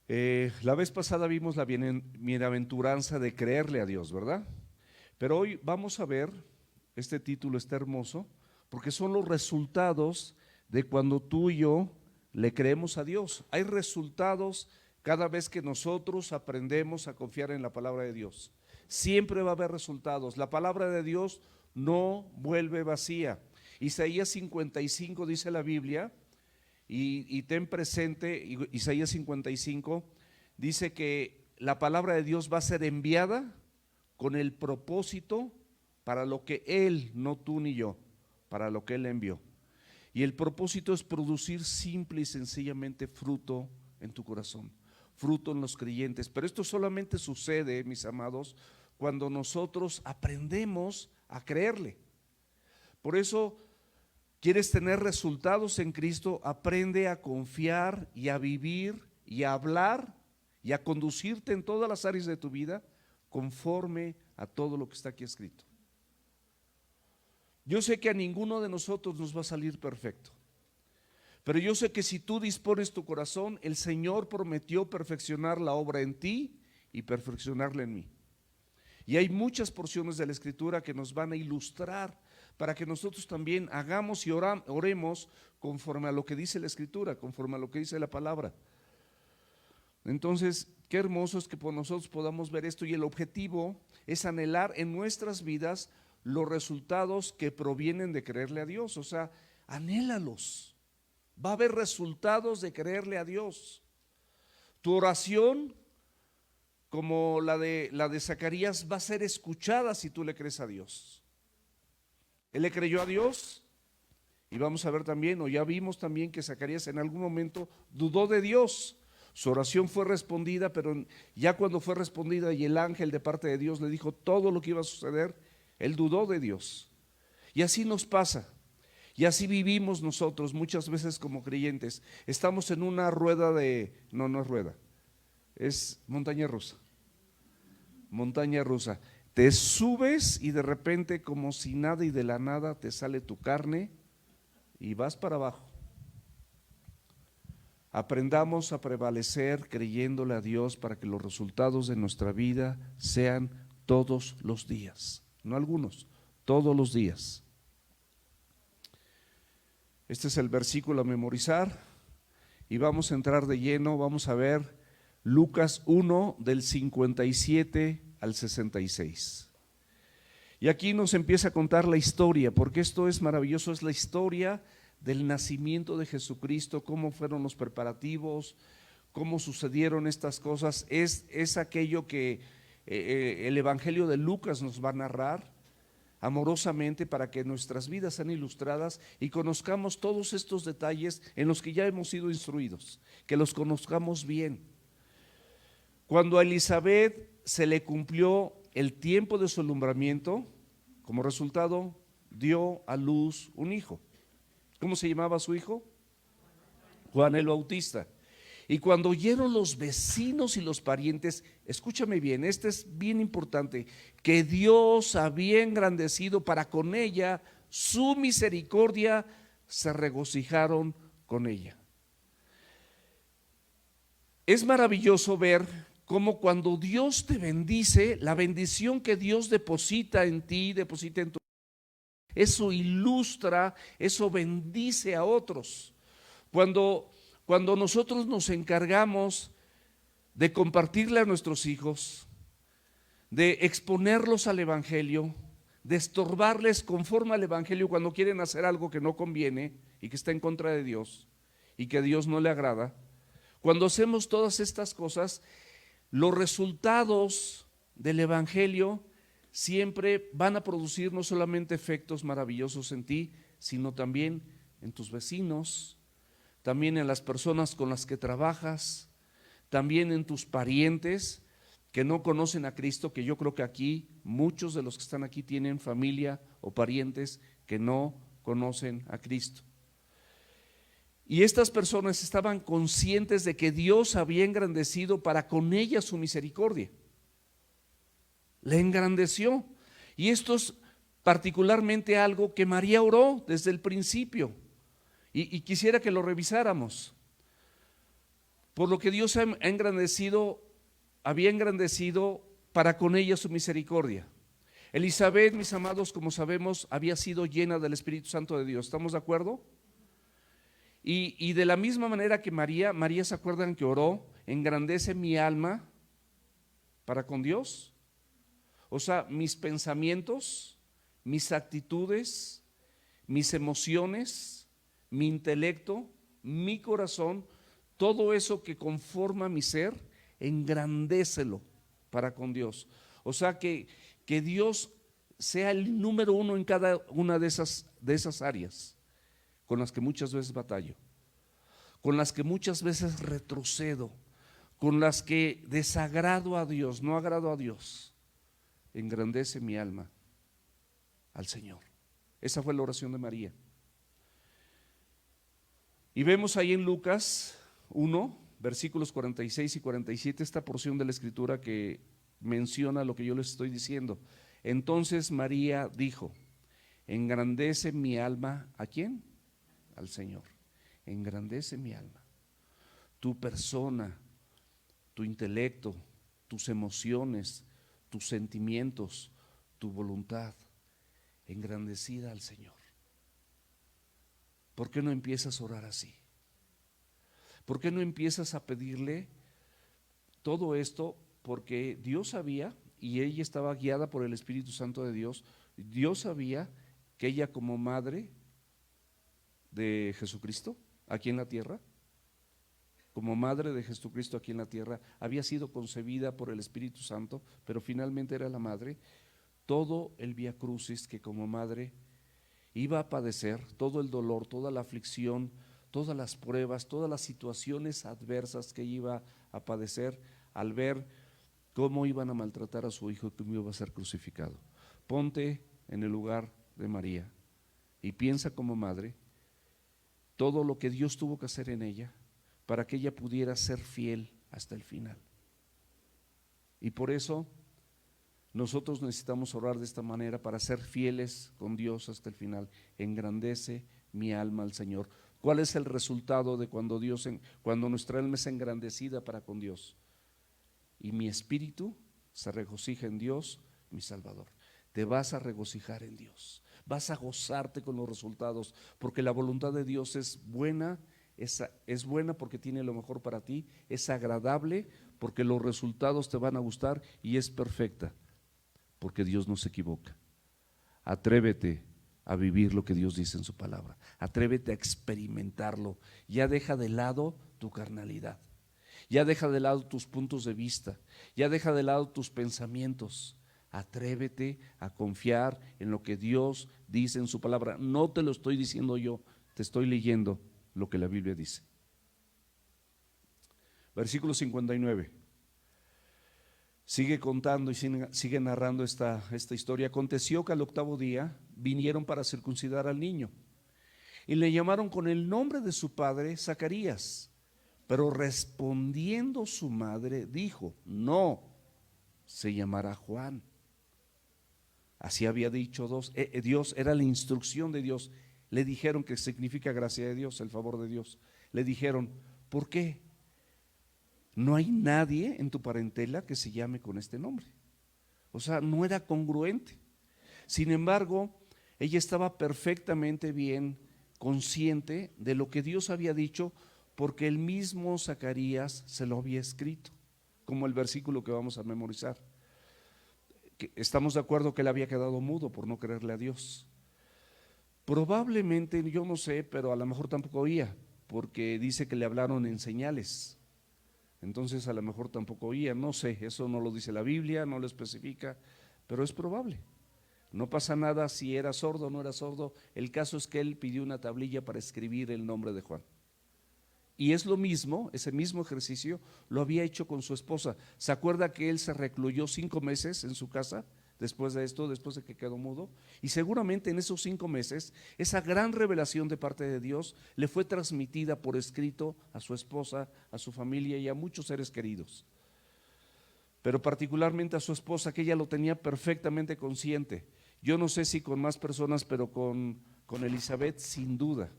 La vez pasada vimos la bienaventuranza de creerle a Dios, ¿verdad? Pero hoy vamos a ver, este título está hermoso, porque son los resultados de cuando tú y yo le creemos a Dios. Hay resultados cada vez que nosotros aprendemos a confiar en la palabra de Dios. Siempre va a haber resultados. La palabra de Dios no vuelve vacía. Isaías 55 dice la Biblia, y ten presente, Isaías 55 dice que la palabra de Dios va a ser enviada con el propósito para lo que Él, no tú ni yo, para lo que Él envió. Y el propósito es producir simple y sencillamente fruto en tu corazón, fruto en los creyentes. Pero esto solamente sucede, mis amados, cuando nosotros aprendemos a creerle. Por eso, ¿quieres tener resultados en Cristo? Aprende a confiar y a vivir y a hablar y a conducirte en todas las áreas de tu vida conforme a todo lo que está aquí escrito. Yo sé que a ninguno de nosotros nos va a salir perfecto, pero yo sé que si tú dispones tu corazón, el Señor prometió perfeccionar la obra en ti y perfeccionarla en mí. Y hay muchas porciones de la Escritura que nos van a ilustrar para que nosotros también hagamos y oremos conforme a lo que dice la Escritura, conforme a lo que dice la palabra. Entonces, qué hermoso es que nosotros podamos ver esto, y el objetivo es anhelar en nuestras vidas los resultados que provienen de creerle a Dios. O sea, anhélalos. Va a haber resultados de creerle a Dios. Tu oración, como la de Zacarías, va a ser escuchada si tú le crees a Dios. Él le creyó a Dios, y vamos a ver también, o ya vimos también, que Zacarías en algún momento dudó de Dios. Su oración fue respondida, pero ya cuando fue respondida y el ángel de parte de Dios le dijo todo lo que iba a suceder, él dudó de Dios. Y así nos pasa, y así vivimos nosotros muchas veces como creyentes. Estamos en una rueda no es rueda, es montaña rusa. Montaña rusa. Te subes y de repente, como si nada y de la nada, te sale tu carne y vas para abajo. Aprendamos a prevalecer creyéndole a Dios para que los resultados de nuestra vida sean todos los días, no algunos, todos los días. Este es el versículo a memorizar, y vamos a entrar de lleno. Vamos a ver Lucas 1 del 57 al 66. Y aquí nos empieza a contar la historia, porque esto es maravilloso, es la historia del nacimiento de Jesucristo, cómo fueron los preparativos, cómo sucedieron estas cosas. Es aquello que el Evangelio de Lucas nos va a narrar amorosamente para que nuestras vidas sean ilustradas y conozcamos todos estos detalles en los que ya hemos sido instruidos, que los conozcamos bien. Cuando a Elizabeth se le cumplió el tiempo de su alumbramiento, como resultado dio a luz un hijo. ¿Cómo se llamaba su hijo? Juan el Bautista. Y cuando oyeron los vecinos y los parientes, escúchame bien, este es bien importante, que Dios había engrandecido para con ella su misericordia, se regocijaron con ella. Es maravilloso ver cómo cuando Dios te bendice, la bendición que Dios deposita en ti, deposita en tu vida, eso ilustra, eso bendice a otros. Cuando nosotros nos encargamos de compartirle a nuestros hijos, de exponerlos al Evangelio, de estorbarles conforme al Evangelio cuando quieren hacer algo que no conviene y que está en contra de Dios y que a Dios no le agrada, cuando hacemos todas estas cosas, los resultados del Evangelio siempre van a producir no solamente efectos maravillosos en ti, sino también en tus vecinos, también en las personas con las que trabajas, también en tus parientes que no conocen a Cristo, que yo creo que aquí muchos de los que están aquí tienen familia o parientes que no conocen a Cristo. Y estas personas estaban conscientes de que Dios había engrandecido para con ellas su misericordia. Le engrandeció. Y esto es particularmente algo que María oró desde el principio. Y quisiera que lo revisáramos. por lo que Dios había engrandecido para con ella su misericordia. Elizabeth, mis amados, como sabemos, había sido llena del Espíritu Santo de Dios. ¿Estamos de acuerdo? Y de la misma manera que María, ¿se acuerdan que oró? Engrandece mi alma para con Dios. O sea, mis pensamientos, mis actitudes, mis emociones, mi intelecto, mi corazón, todo eso que conforma mi ser, engrandécelo para con Dios. O sea, que Dios sea el número uno en cada una de esas áreas con las que muchas veces batallo, con las que muchas veces retrocedo, con las que desagrado a Dios, no agrado a Dios. Engrandece mi alma al Señor. Esa fue la oración de María. Y vemos ahí en Lucas 1, versículos 46 y 47, esta porción de la escritura que menciona lo que yo les estoy diciendo. Entonces María dijo: engrandece mi alma, ¿a quién? Al Señor. Engrandece mi alma. Tu persona, tu intelecto, tus emociones, tus sentimientos, tu voluntad, engrandecida al Señor. ¿Por qué no empiezas a orar así? ¿Por qué no empiezas a pedirle todo esto? Porque Dios sabía, y ella estaba guiada por el Espíritu Santo de Dios, Dios sabía que ella, como madre de Jesucristo aquí en la tierra, como madre de Jesucristo aquí en la tierra, había sido concebida por el Espíritu Santo, pero finalmente era la madre. Todo el vía crucis que como madre iba a padecer, todo el dolor, toda la aflicción, todas las pruebas, todas las situaciones adversas que iba a padecer al ver cómo iban a maltratar a su hijo, que iba a ser crucificado. Ponte en el lugar de María y piensa como madre todo lo que Dios tuvo que hacer en ella para que ella pudiera ser fiel hasta el final. Y por eso nosotros necesitamos orar de esta manera para ser fieles con Dios hasta el final. Engrandece mi alma al Señor. ¿Cuál es el resultado de cuando nuestra alma es engrandecida para con Dios? Y mi espíritu se regocija en Dios, mi Salvador. Te vas a regocijar en Dios. Vas a gozarte con los resultados, porque la voluntad de Dios es buena, es buena porque tiene lo mejor para ti, es agradable porque los resultados te van a gustar, y es perfecta porque Dios no se equivoca. Atrévete a vivir lo que Dios dice en su palabra. Atrévete a experimentarlo. Ya deja de lado tu carnalidad. Ya deja de lado tus puntos de vista. Ya deja de lado tus pensamientos. Atrévete a confiar en lo que Dios dice en su palabra. No te lo estoy diciendo yo, te estoy leyendo lo que la Biblia dice. Versículo 59. Sigue contando y sigue narrando esta historia. Aconteció que al 8º día vinieron para circuncidar al niño y le llamaron con el nombre de su padre, Zacarías. Pero respondiendo su madre dijo: no, se llamará Juan. Así había dicho Dios, era la instrucción de Dios. Le dijeron, que significa gracia de Dios, el favor de Dios. Le dijeron: ¿por qué? No hay nadie en tu parentela que se llame con este nombre. O sea, no era congruente. Sin embargo, ella estaba perfectamente bien consciente de lo que Dios había dicho, porque el mismo Zacarías se lo había escrito, como el versículo que vamos a memorizar. Estamos de acuerdo que él había quedado mudo por no creerle a Dios. Probablemente, yo no sé, pero a lo mejor tampoco oía, porque dice que le hablaron en señales. Entonces a lo mejor tampoco oía, no sé, eso no lo dice la Biblia, no lo especifica, pero es probable. No pasa nada si era sordo o no era sordo. El caso es que él pidió una tablilla para escribir el nombre de Juan. Y es lo mismo, ese mismo ejercicio lo había hecho con su esposa. ¿Se acuerda que él se recluyó 5 meses en su casa después de esto, después de que quedó mudo? Y seguramente en esos 5 meses esa gran revelación de parte de Dios le fue transmitida por escrito a su esposa, a su familia y a muchos seres queridos. Pero particularmente a su esposa, que ella lo tenía perfectamente consciente. Yo no sé si con más personas, pero con Elizabeth sin duda.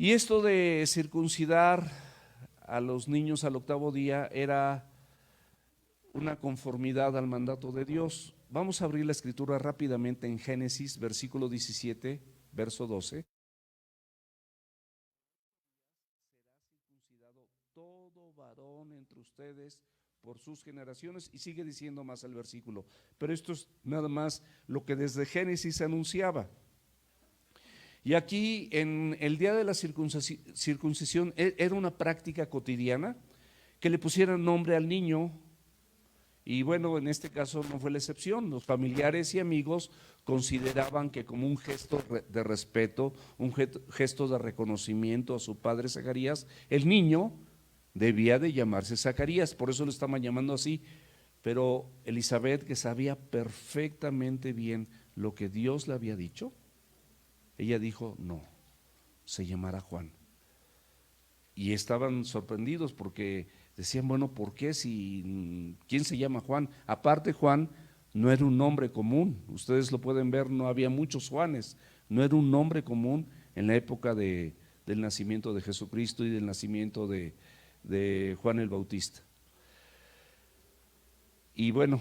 Y esto de circuncidar a los niños al 8º día era una conformidad al mandato de Dios. Vamos a abrir la escritura rápidamente en Génesis, versículo 17, verso 12. Será circuncidado todo varón entre ustedes por sus generaciones, y sigue diciendo más el versículo, pero esto es nada más lo que desde Génesis se anunciaba. Y aquí en el día de la circuncisión era una práctica cotidiana que le pusieran nombre al niño. Y bueno, en este caso no fue la excepción. Los familiares y amigos consideraban que como un gesto de respeto, un gesto de reconocimiento a su padre Zacarías, el niño debía de llamarse Zacarías, por eso lo estaban llamando así. Pero Elizabeth, que sabía perfectamente bien lo que Dios le había dicho, ella dijo, no, se llamará Juan. Y estaban sorprendidos porque decían, bueno, ¿por qué? Si, ¿quién se llama Juan? Aparte, Juan no era un nombre común. Ustedes lo pueden ver, no había muchos Juanes. No era un nombre común en la época del nacimiento de Jesucristo y del nacimiento de Juan el Bautista. Y bueno,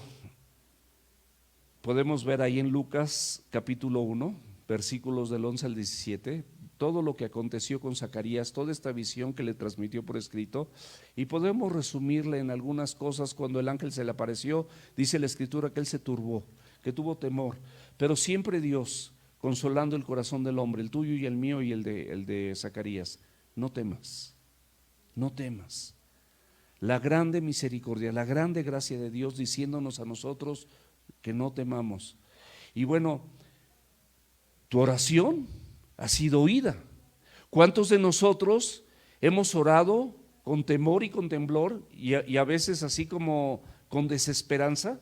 podemos ver ahí en Lucas capítulo 1, versículos del 11 al 17, todo lo que aconteció con Zacarías, toda esta visión que le transmitió por escrito, y podemos resumirle en algunas cosas. Cuando el ángel se le apareció, dice la escritura que él se turbó, que tuvo temor, pero siempre Dios, consolando el corazón del hombre, el tuyo y el mío y el de Zacarías, no temas, no temas. La grande misericordia, la grande gracia de Dios diciéndonos a nosotros que no temamos. Y bueno, tu oración ha sido oída. ¿Cuántos de nosotros hemos orado con temor y con temblor y a veces así como con desesperanza?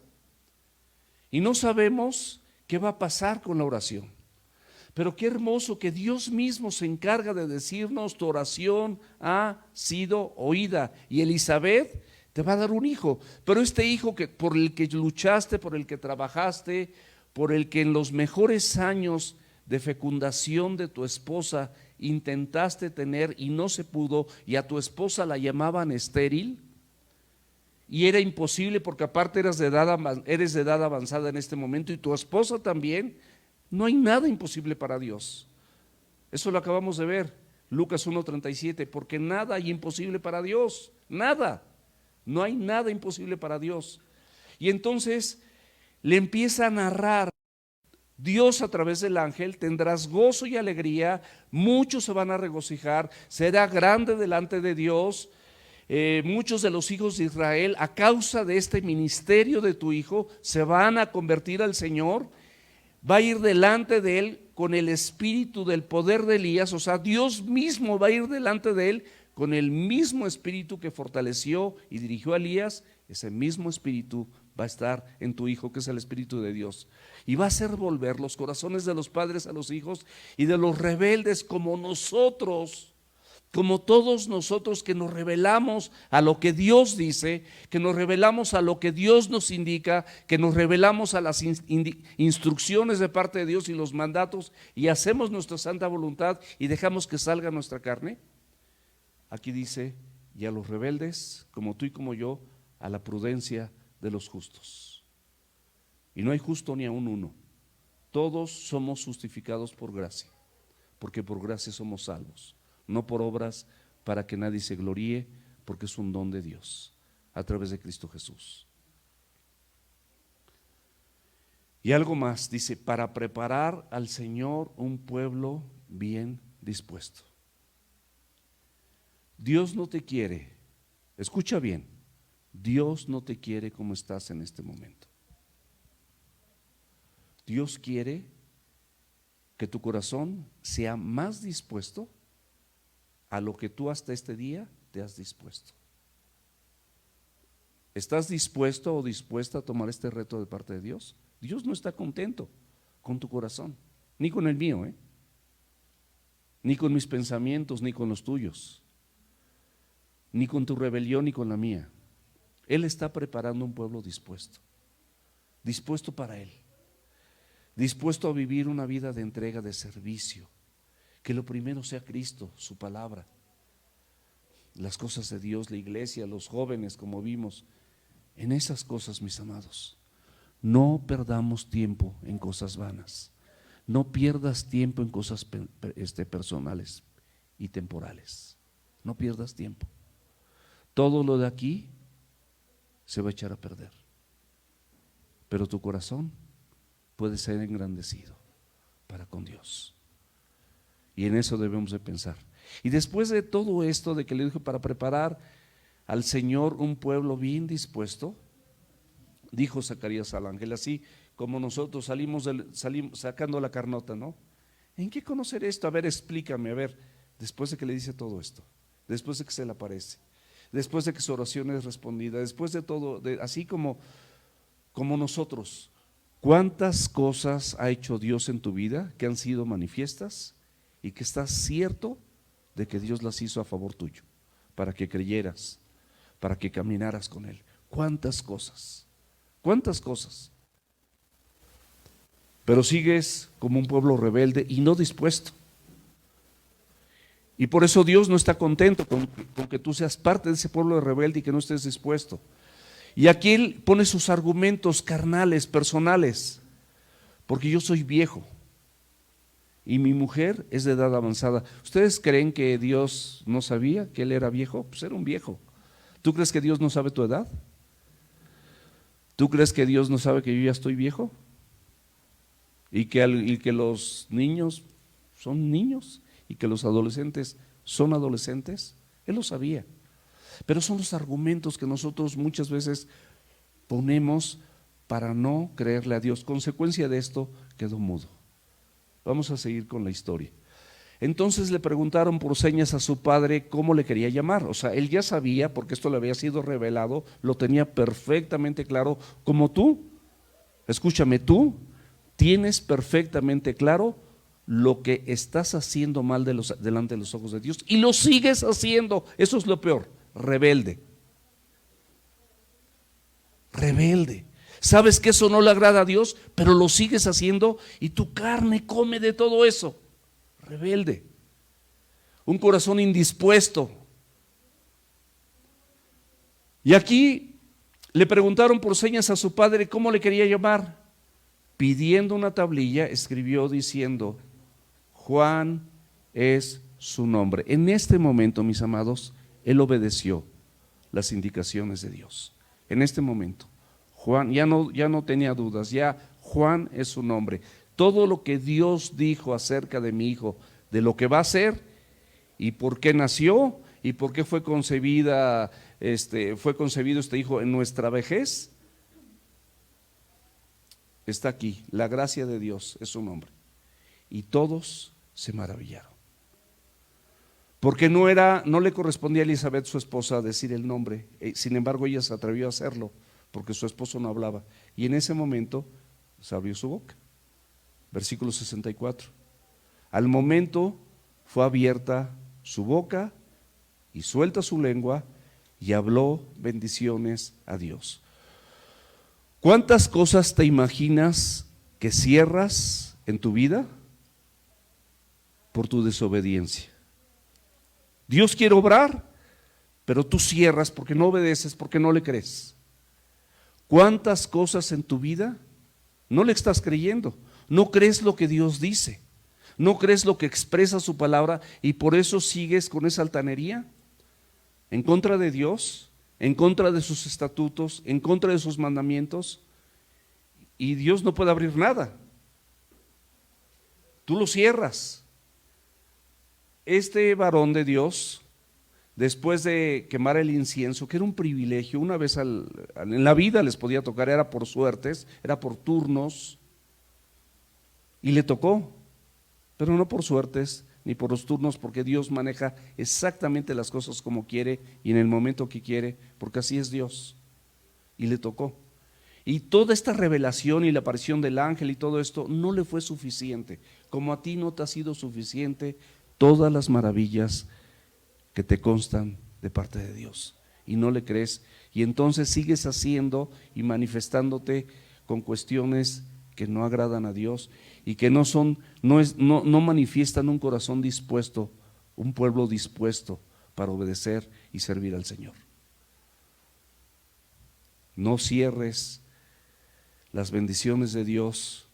Y no sabemos qué va a pasar con la oración. Pero qué hermoso que Dios mismo se encarga de decirnos: tu oración ha sido oída, y Elizabeth te va a dar un hijo. Pero este hijo por el que luchaste, por el que trabajaste, por el que en los mejores años de fecundación de tu esposa intentaste tener y no se pudo, y a tu esposa la llamaban estéril, y era imposible porque aparte eres de edad avanzada en este momento, y tu esposa también. No hay nada imposible para Dios. Eso lo acabamos de ver, Lucas 1:37, porque nada hay imposible para Dios, nada, no hay nada imposible para Dios. Y entonces le empieza a narrar Dios a través del ángel: tendrás gozo y alegría, muchos se van a regocijar, será grande delante de Dios. Muchos de los hijos de Israel, a causa de este ministerio de tu hijo, se van a convertir al Señor. Va a ir delante de él con el espíritu del poder de Elías, o sea, Dios mismo va a ir delante de él con el mismo espíritu que fortaleció y dirigió a Elías. Ese mismo espíritu va a estar en tu hijo, que es el espíritu de Dios, y va a hacer volver los corazones de los padres a los hijos, y de los rebeldes como nosotros, como todos nosotros que nos rebelamos a lo que Dios dice, que nos rebelamos a lo que Dios nos indica, que nos rebelamos a las instrucciones de parte de Dios y los mandatos, y hacemos nuestra santa voluntad y dejamos que salga nuestra carne. Aquí dice: y a los rebeldes, como tú y como yo, a la prudencia de los justos. Y no hay justo ni aun uno. Todos somos justificados por gracia, porque por gracia somos salvos, no por obras, para que nadie se gloríe, porque es un don de Dios a través de Cristo Jesús. Y algo más, dice: para preparar al Señor un pueblo bien dispuesto. Dios no te quiere, escucha bien, Dios no te quiere como estás en este momento. Dios quiere que tu corazón sea más dispuesto a lo que tú hasta este día te has dispuesto. ¿Estás dispuesto o dispuesta a tomar este reto de parte de Dios? Dios no está contento con tu corazón, ni con el mío, ni con mis pensamientos, ni con los tuyos, ni con tu rebelión, ni con la mía. Él está preparando un pueblo dispuesto, dispuesto para Él, dispuesto a vivir una vida de entrega, de servicio, que lo primero sea Cristo, su palabra, las cosas de Dios, la iglesia, los jóvenes, como vimos. En esas cosas, mis amados, no perdamos tiempo en cosas vanas. No pierdas tiempo en cosas personales y temporales. No pierdas tiempo. Todo lo de aquí se va a echar a perder, pero tu corazón puede ser engrandecido para con Dios, y en eso debemos de pensar. Y después de todo esto, de que le dijo para preparar al Señor un pueblo bien dispuesto, dijo Zacarías al ángel, así como nosotros salimos sacando la carnota, ¿no? ¿En qué conocer esto? A ver, explícame, a ver, después de que le dice todo esto, después de que se le aparece, después de que su oración es respondida, después de todo, así como nosotros, ¿cuántas cosas ha hecho Dios en tu vida que han sido manifiestas y que estás cierto de que Dios las hizo a favor tuyo, para que creyeras, para que caminaras con Él? ¿Cuántas cosas? ¿Cuántas cosas? Pero sigues como un pueblo rebelde y no dispuesto. Y por eso Dios no está contento con que tú seas parte de ese pueblo rebelde y que no estés dispuesto. Y aquí Él pone sus argumentos carnales, personales, porque yo soy viejo y mi mujer es de edad avanzada. ¿Ustedes creen que Dios no sabía que Él era viejo? Pues era un viejo. ¿Tú crees que Dios no sabe tu edad? ¿Tú crees que Dios no sabe que yo ya estoy viejo? Y que los niños son niños y que los adolescentes son adolescentes. Él lo sabía. Pero son los argumentos que nosotros muchas veces ponemos para no creerle a Dios. Consecuencia de esto, quedó mudo. Vamos a seguir con la historia. Entonces le preguntaron por señas a su padre cómo le quería llamar. O sea, él ya sabía, porque esto le había sido revelado, lo tenía perfectamente claro, como tú. Escúchame, tú tienes perfectamente claro lo que estás haciendo mal delante de los ojos de Dios y lo sigues haciendo. Eso es lo peor, rebelde. Rebelde. Sabes que eso no le agrada a Dios, pero lo sigues haciendo y tu carne come de todo eso. Rebelde. Un corazón indispuesto. Y aquí le preguntaron por señas a su padre cómo le quería llamar. Pidiendo una tablilla, escribió diciendo: Juan es su nombre. En este momento, mis amados, él obedeció las indicaciones de Dios. En este momento, Juan ya no tenía dudas, ya Juan es su nombre. Todo lo que Dios dijo acerca de mi hijo, de lo que va a ser y por qué nació y por qué fue concebido este hijo en nuestra vejez, está aquí. La gracia de Dios es su nombre. Y todos se maravillaron. Porque no le correspondía a Elizabeth, su esposa, decir el nombre. Sin embargo, ella se atrevió a hacerlo porque su esposo no hablaba. Y en ese momento se abrió su boca. Versículo 64. Al momento fue abierta su boca y suelta su lengua y habló bendiciones a Dios. ¿Cuántas cosas te imaginas que cierras en tu vida por tu desobediencia? Dios quiere obrar, pero tú cierras porque no obedeces, porque no le crees. ¿Cuántas cosas en tu vida no le estás creyendo? No crees lo que Dios dice, no crees lo que expresa su palabra y por eso sigues con esa altanería en contra de Dios, en contra de sus estatutos, en contra de sus mandamientos, y Dios no puede abrir nada. Tú lo cierras. Este varón de Dios, después de quemar el incienso, que era un privilegio, una vez en la vida les podía tocar, era por suertes, era por turnos, y le tocó, pero no por suertes ni por los turnos, porque Dios maneja exactamente las cosas como quiere y en el momento que quiere, porque así es Dios. Y le tocó. Y toda esta revelación y la aparición del ángel y todo esto no le fue suficiente, como a ti no te ha sido suficiente todas las maravillas que te constan de parte de Dios y no le crees, y entonces sigues haciendo y manifestándote con cuestiones que no agradan a Dios y que no manifiestan un corazón dispuesto, un pueblo dispuesto para obedecer y servir al Señor. No cierres las bendiciones de Dios.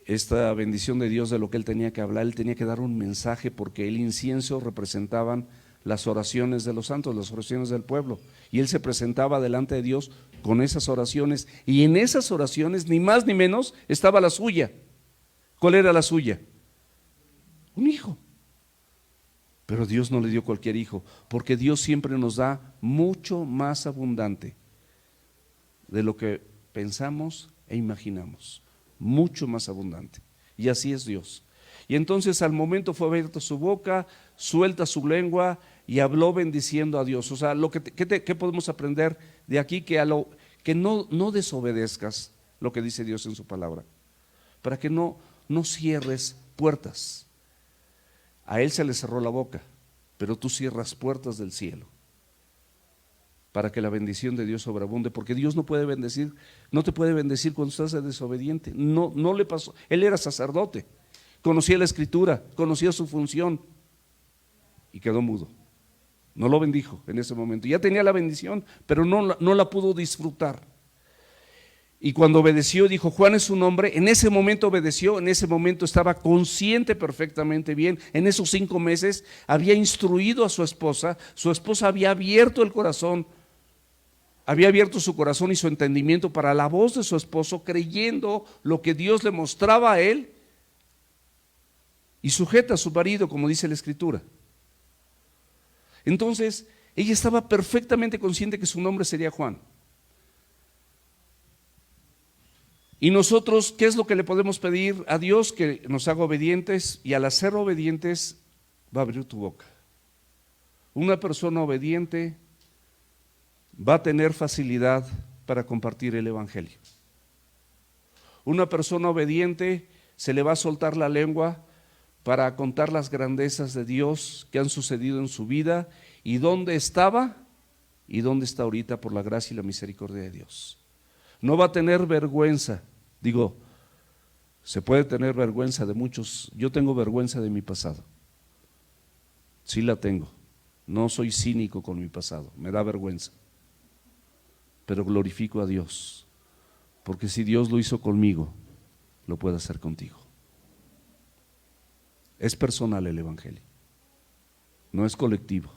Esta bendición de Dios, de lo que él tenía que hablar, él tenía que dar un mensaje, porque el incienso representaban las oraciones de los santos, las oraciones del pueblo, y él se presentaba delante de Dios con esas oraciones, y en esas oraciones, ni más ni menos, estaba la suya. ¿Cuál era la suya? Un hijo. Pero Dios no le dio cualquier hijo, porque Dios siempre nos da mucho más abundante de lo que pensamos e imaginamos, mucho más abundante. Y así es Dios. Y entonces al momento fue abierta su boca, suelta su lengua y habló bendiciendo a Dios. O sea, ¿qué podemos aprender de aquí? Que no desobedezcas lo que dice Dios en su palabra, para que no cierres puertas. A él se le cerró la boca, pero tú cierras puertas del cielo para que la bendición de Dios sobreabunde, porque Dios no te puede bendecir cuando estás desobediente. No le pasó. Él era sacerdote, conocía la Escritura, conocía su función y quedó mudo. No lo bendijo en ese momento. Ya tenía la bendición, pero no la pudo disfrutar. Y cuando obedeció, dijo: Juan es su nombre. En ese momento obedeció, en ese momento estaba consciente perfectamente bien. En esos 5 meses había instruido a su esposa había abierto el corazón, había abierto su corazón y su entendimiento para la voz de su esposo, creyendo lo que Dios le mostraba a él, y sujeta a su marido, como dice la Escritura. Entonces, ella estaba perfectamente consciente que su nombre sería Juan. Y nosotros, ¿qué es lo que le podemos pedir a Dios? Que nos haga obedientes, y al hacer obedientes va a abrir tu boca. Una persona obediente va a tener facilidad para compartir el evangelio. Una persona obediente se le va a soltar la lengua para contar las grandezas de Dios que han sucedido en su vida, y dónde estaba y dónde está ahorita por la gracia y la misericordia de Dios. No va a tener vergüenza. Se puede tener vergüenza de muchos. Yo tengo vergüenza de mi pasado. Sí la tengo. No soy cínico con mi pasado, me da vergüenza. Pero glorifico a Dios, porque si Dios lo hizo conmigo, lo puede hacer contigo. Es personal el evangelio, no es colectivo.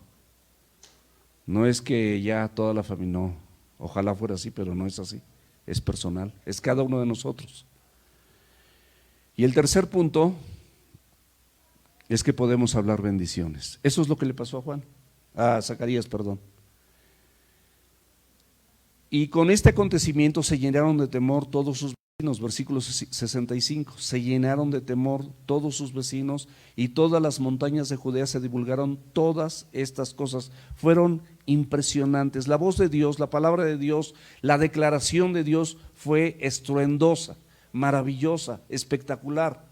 No es que ya toda la familia, no, ojalá fuera así, pero no es así. Es personal, es cada uno de nosotros. Y el tercer punto es que podemos hablar bendiciones. Eso es lo que le pasó a Zacarías, perdón. Y con este acontecimiento se llenaron de temor todos sus vecinos, versículo 65, se llenaron de temor todos sus vecinos, y todas las montañas de Judea se divulgaron todas estas cosas. Fueron impresionantes. La voz de Dios, la palabra de Dios, la declaración de Dios fue estruendosa, maravillosa, espectacular.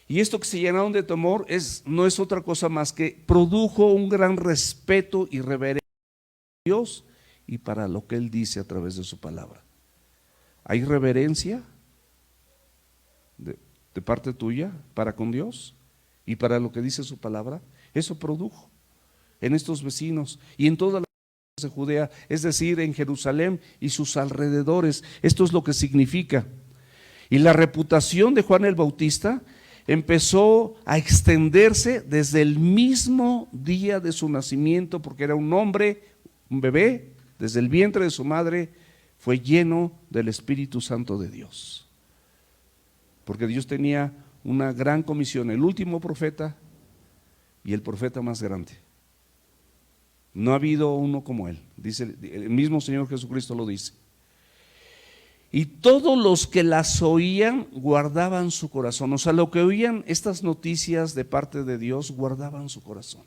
Y esto que se llenaron de temor no es otra cosa más que produjo un gran respeto y reverencia a Dios y para lo que Él dice a través de su palabra. ¿Hay reverencia de parte tuya para con Dios y para lo que dice su palabra? Eso produjo en estos vecinos y en todas las de Judea, es decir, en Jerusalén y sus alrededores. Esto es lo que significa. Y la reputación de Juan el Bautista empezó a extenderse desde el mismo día de su nacimiento, porque era un hombre, un bebé, desde el vientre de su madre fue lleno del Espíritu Santo de Dios, porque Dios tenía una gran comisión, el último profeta y el profeta más grande. No ha habido uno como él, dice el mismo Señor Jesucristo, lo dice. Y todos los que las oían guardaban su corazón. O sea, lo que oían estas noticias de parte de Dios, guardaban su corazón.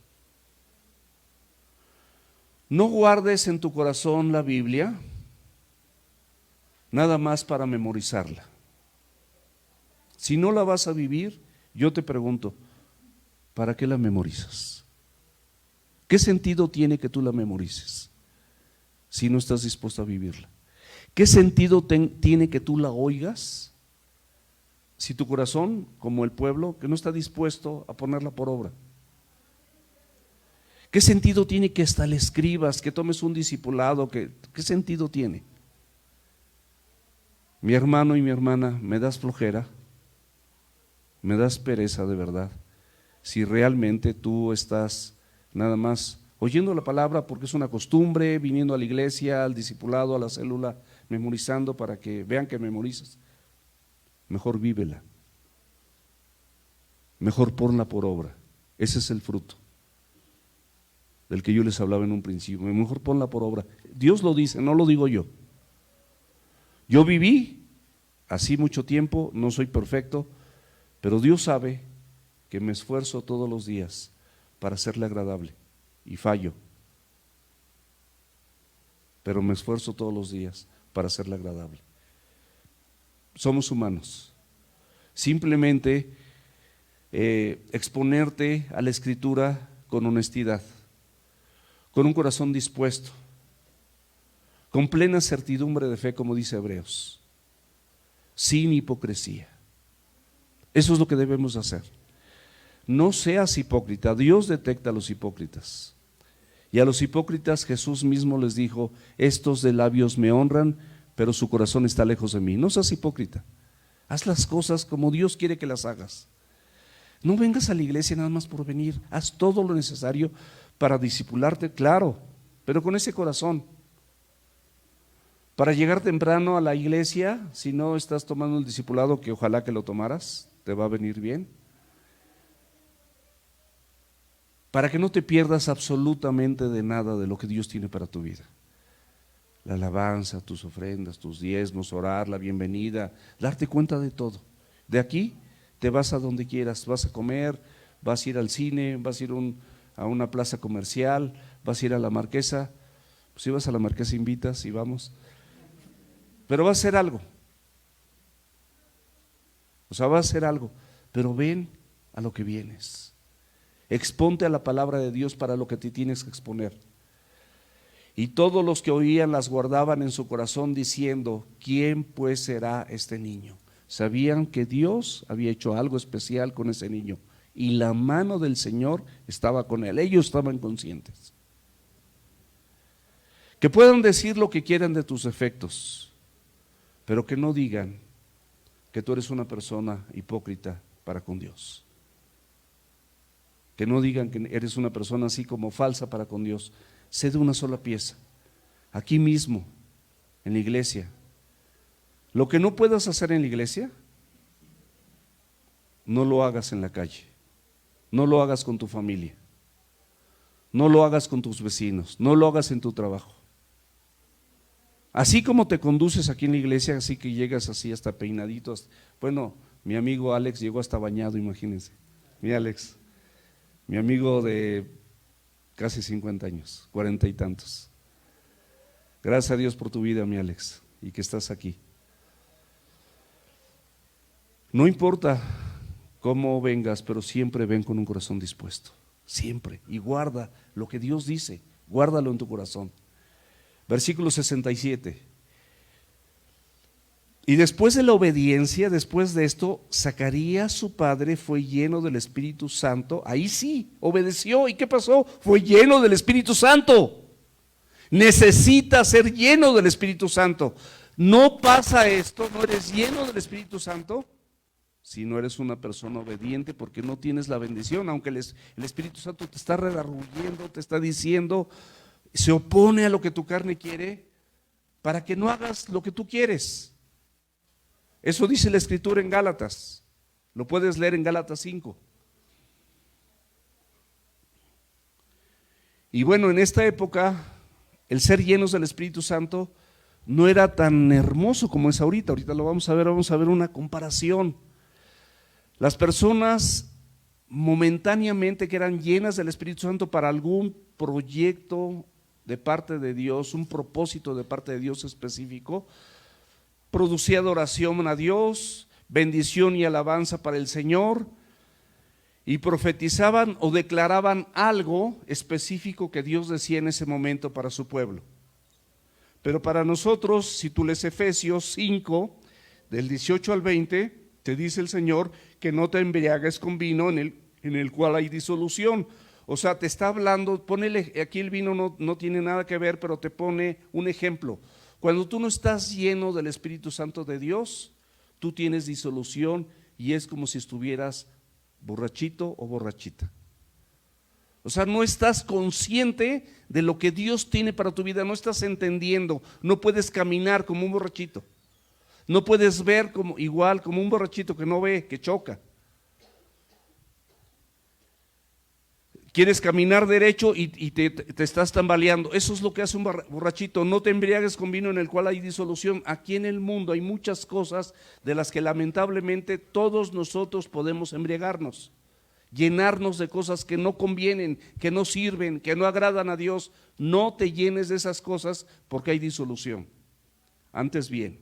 No guardes en tu corazón la Biblia nada más para memorizarla. Si no la vas a vivir, yo te pregunto, ¿para qué la memorizas? ¿Qué sentido tiene que tú la memorices si no estás dispuesto a vivirla? ¿Qué sentido tiene que tú la oigas si tu corazón, como el pueblo, que no está dispuesto a ponerla por obra? ¿Qué sentido tiene que hasta le escribas, que tomes un discipulado? ¿Qué sentido tiene? Mi hermano y mi hermana, me das flojera, me das pereza de verdad, si realmente tú estás nada más oyendo la palabra porque es una costumbre, viniendo a la iglesia, al discipulado, a la célula, memorizando para que vean que memorizas. Mejor vívela, mejor ponla por obra. Ese es el fruto del que yo les hablaba en un principio. Mejor ponla por obra. Dios lo dice, no lo digo yo. Yo viví así mucho tiempo, no soy perfecto, pero Dios sabe que me esfuerzo todos los días para hacerle agradable y fallo, pero me esfuerzo todos los días para hacerle agradable. Somos humanos. Simplemente exponerte a la Escritura con honestidad, con un corazón dispuesto, con plena certidumbre de fe, como dice Hebreos, sin hipocresía. Eso es lo que debemos hacer. No seas hipócrita. Dios detecta a los hipócritas. Y a los hipócritas Jesús mismo les dijo: estos de labios me honran, pero su corazón está lejos de mí. No seas hipócrita. Haz las cosas como Dios quiere que las hagas. No vengas a la iglesia nada más por venir. Haz todo lo necesario para discipularte, claro, pero con ese corazón. Para llegar temprano a la iglesia, si no estás tomando el discipulado, que ojalá que lo tomaras, te va a venir bien. Para que no te pierdas absolutamente de nada de lo que Dios tiene para tu vida. La alabanza, tus ofrendas, tus diezmos, orar, la bienvenida, darte cuenta de todo. De aquí te vas a donde quieras, vas a comer, vas a ir al cine, vas a ir a una plaza comercial, vas a ir a la Marquesa. Pues si vas a la Marquesa invitas y vamos. Pero vas a hacer algo. O sea, vas a hacer algo, pero ven a lo que vienes. Exponte a la palabra de Dios para lo que te tienes que exponer. Y todos los que oían las guardaban en su corazón diciendo: ¿quién pues será este niño? Sabían que Dios había hecho algo especial con ese niño y la mano del Señor estaba con él. Ellos estaban conscientes. Que puedan decir lo que quieran de tus defectos, pero que no digan que tú eres una persona hipócrita para con Dios. Que no digan que eres una persona así como falsa para con Dios. Sé de una sola pieza, aquí mismo, en la iglesia. Lo que no puedas hacer en la iglesia, no lo hagas en la calle, no lo hagas con tu familia, no lo hagas con tus vecinos, no lo hagas en tu trabajo. Así como te conduces aquí en la iglesia, así que llegas así hasta peinadito. Bueno, mi amigo Alex llegó hasta bañado, imagínense. Mi Alex, mi amigo de casi 50 años, 40 y tantos. Gracias a Dios por tu vida, mi Alex, y que estás aquí. No importa cómo vengas, pero siempre ven con un corazón dispuesto, siempre. Y guarda lo que Dios dice, guárdalo en tu corazón. Versículo 67. Y después de la obediencia, después de esto, Zacarías su padre fue lleno del Espíritu Santo. Ahí sí, obedeció. ¿Y qué pasó? Fue lleno del Espíritu Santo. Necesita ser lleno del Espíritu Santo. No pasa esto, no eres lleno del Espíritu Santo si no eres una persona obediente, porque no tienes la bendición. Aunque el Espíritu Santo te está redarguyendo, te está diciendo, se opone a lo que tu carne quiere para que no hagas lo que tú quieres. Eso dice la Escritura en Gálatas. Lo puedes leer en Gálatas 5. Y bueno, en esta época el ser llenos del Espíritu Santo no era tan hermoso como es ahorita. Ahorita lo vamos a ver una comparación. Las personas momentáneamente que eran llenas del Espíritu Santo para algún proyecto de parte de Dios, un propósito de parte de Dios específico, producía adoración a Dios, bendición y alabanza para el Señor, y profetizaban o declaraban algo específico que Dios decía en ese momento para su pueblo. Pero para nosotros, si tú lees Efesios 5, del 18 al 20, te dice el Señor que no te embriagues con vino en el cual hay disolución. O sea, te está hablando, ponele, aquí el vino no tiene nada que ver, pero te pone un ejemplo. Cuando tú no estás lleno del Espíritu Santo de Dios, tú tienes disolución y es como si estuvieras borrachito o borrachita. O sea, no estás consciente de lo que Dios tiene para tu vida, no estás entendiendo, no puedes caminar como un borrachito, no puedes ver igual como un borrachito que no ve, que choca. Quieres caminar derecho y te estás tambaleando. Eso es lo que hace un borrachito. No te embriagues con vino en el cual hay disolución. Aquí en el mundo hay muchas cosas de las que lamentablemente todos nosotros podemos embriagarnos, llenarnos de cosas que no convienen, que no sirven, que no agradan a Dios. No te llenes de esas cosas porque hay disolución. Antes bien,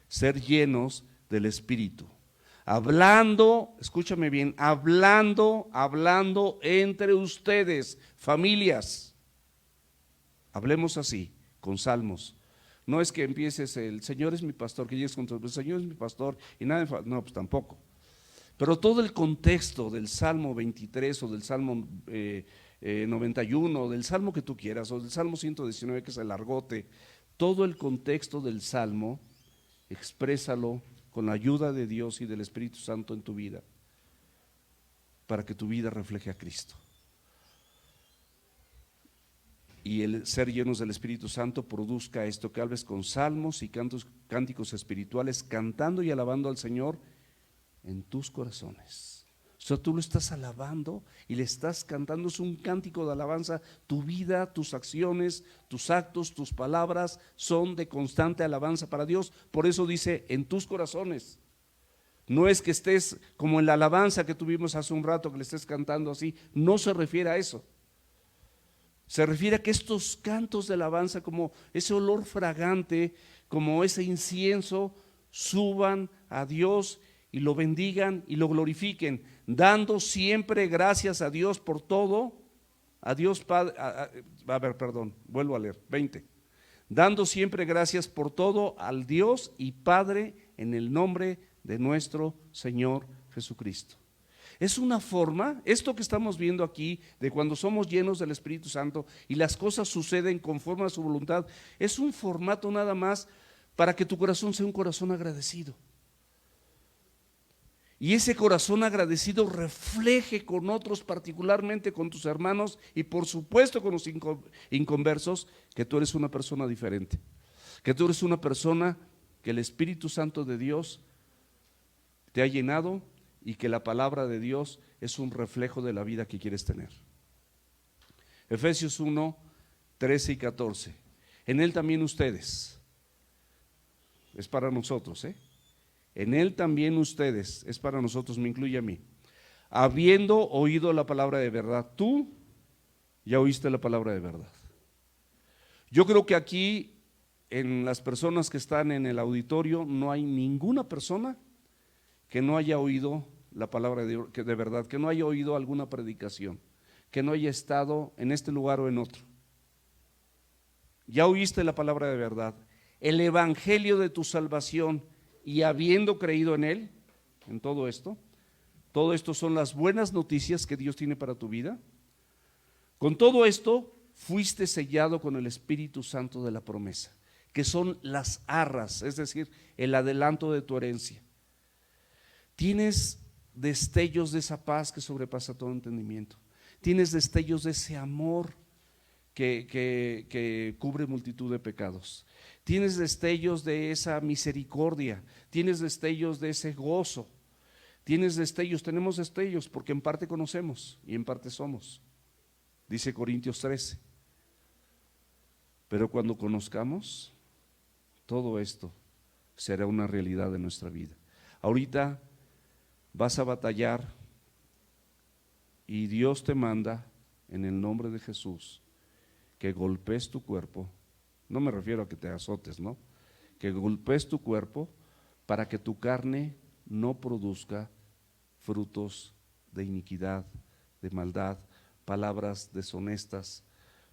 ser llenos del Espíritu. Hablando, escúchame bien, hablando entre ustedes, familias. Hablemos así, con salmos. No es que empieces el Señor es mi pastor, que llegues con todo, el Señor es mi pastor y nada, no, pues tampoco. Pero todo el contexto del Salmo 23 o del Salmo 91 o del Salmo que tú quieras o del Salmo 119 que es el argote, todo el contexto del Salmo, exprésalo con la ayuda de Dios y del Espíritu Santo en tu vida, para que tu vida refleje a Cristo. Y el ser llenos del Espíritu Santo produzca esto, que hables con salmos y cánticos espirituales, cantando y alabando al Señor en tus corazones. O sea, tú lo estás alabando y le estás cantando, es un cántico de alabanza. Tu vida, tus acciones, tus actos, tus palabras son de constante alabanza para Dios. Por eso dice, en tus corazones. No es que estés como en la alabanza que tuvimos hace un rato, que le estés cantando así, no se refiere a eso. Se refiere a que estos cantos de alabanza, como ese olor fragante, como ese incienso, suban a Dios y lo bendigan y lo glorifiquen, dando siempre gracias a Dios por todo, a Dios Padre, vuelvo a leer, 20. Dando siempre gracias por todo al Dios y Padre en el nombre de nuestro Señor Jesucristo. Es una forma, esto que estamos viendo aquí, de cuando somos llenos del Espíritu Santo y las cosas suceden conforme a su voluntad, es un formato nada más para que tu corazón sea un corazón agradecido. Y ese corazón agradecido refleje con otros, particularmente con tus hermanos y por supuesto con los inconversos, que tú eres una persona diferente, que tú eres una persona que el Espíritu Santo de Dios te ha llenado y que la palabra de Dios es un reflejo de la vida que quieres tener. Efesios 1, 13 y 14. En él también ustedes, es para nosotros, en él también ustedes, es para nosotros, me incluye a mí, habiendo oído la palabra de verdad. Tú ya oíste la palabra de verdad. Yo creo que aquí, en las personas que están en el auditorio, no hay ninguna persona que no haya oído la palabra de verdad, que no haya oído alguna predicación, que no haya estado en este lugar o en otro. Ya oíste la palabra de verdad, el evangelio de tu salvación, y habiendo creído en él, en todo esto son las buenas noticias que Dios tiene para tu vida. Con todo esto fuiste sellado con el Espíritu Santo de la promesa, que son las arras, es decir, el adelanto de tu herencia. Tienes destellos de esa paz que sobrepasa todo entendimiento. Tienes destellos de ese amor que cubre multitud de pecados. Tienes destellos de esa misericordia, tienes destellos de ese gozo, tienes destellos, tenemos destellos porque en parte conocemos y en parte somos, dice Corintios 13. Pero cuando conozcamos, todo esto será una realidad en nuestra vida. Ahorita vas a batallar y Dios te manda en el nombre de Jesús que golpees tu cuerpo. No me refiero a que te azotes, ¿no? Que golpees tu cuerpo para que tu carne no produzca frutos de iniquidad, de maldad, palabras deshonestas,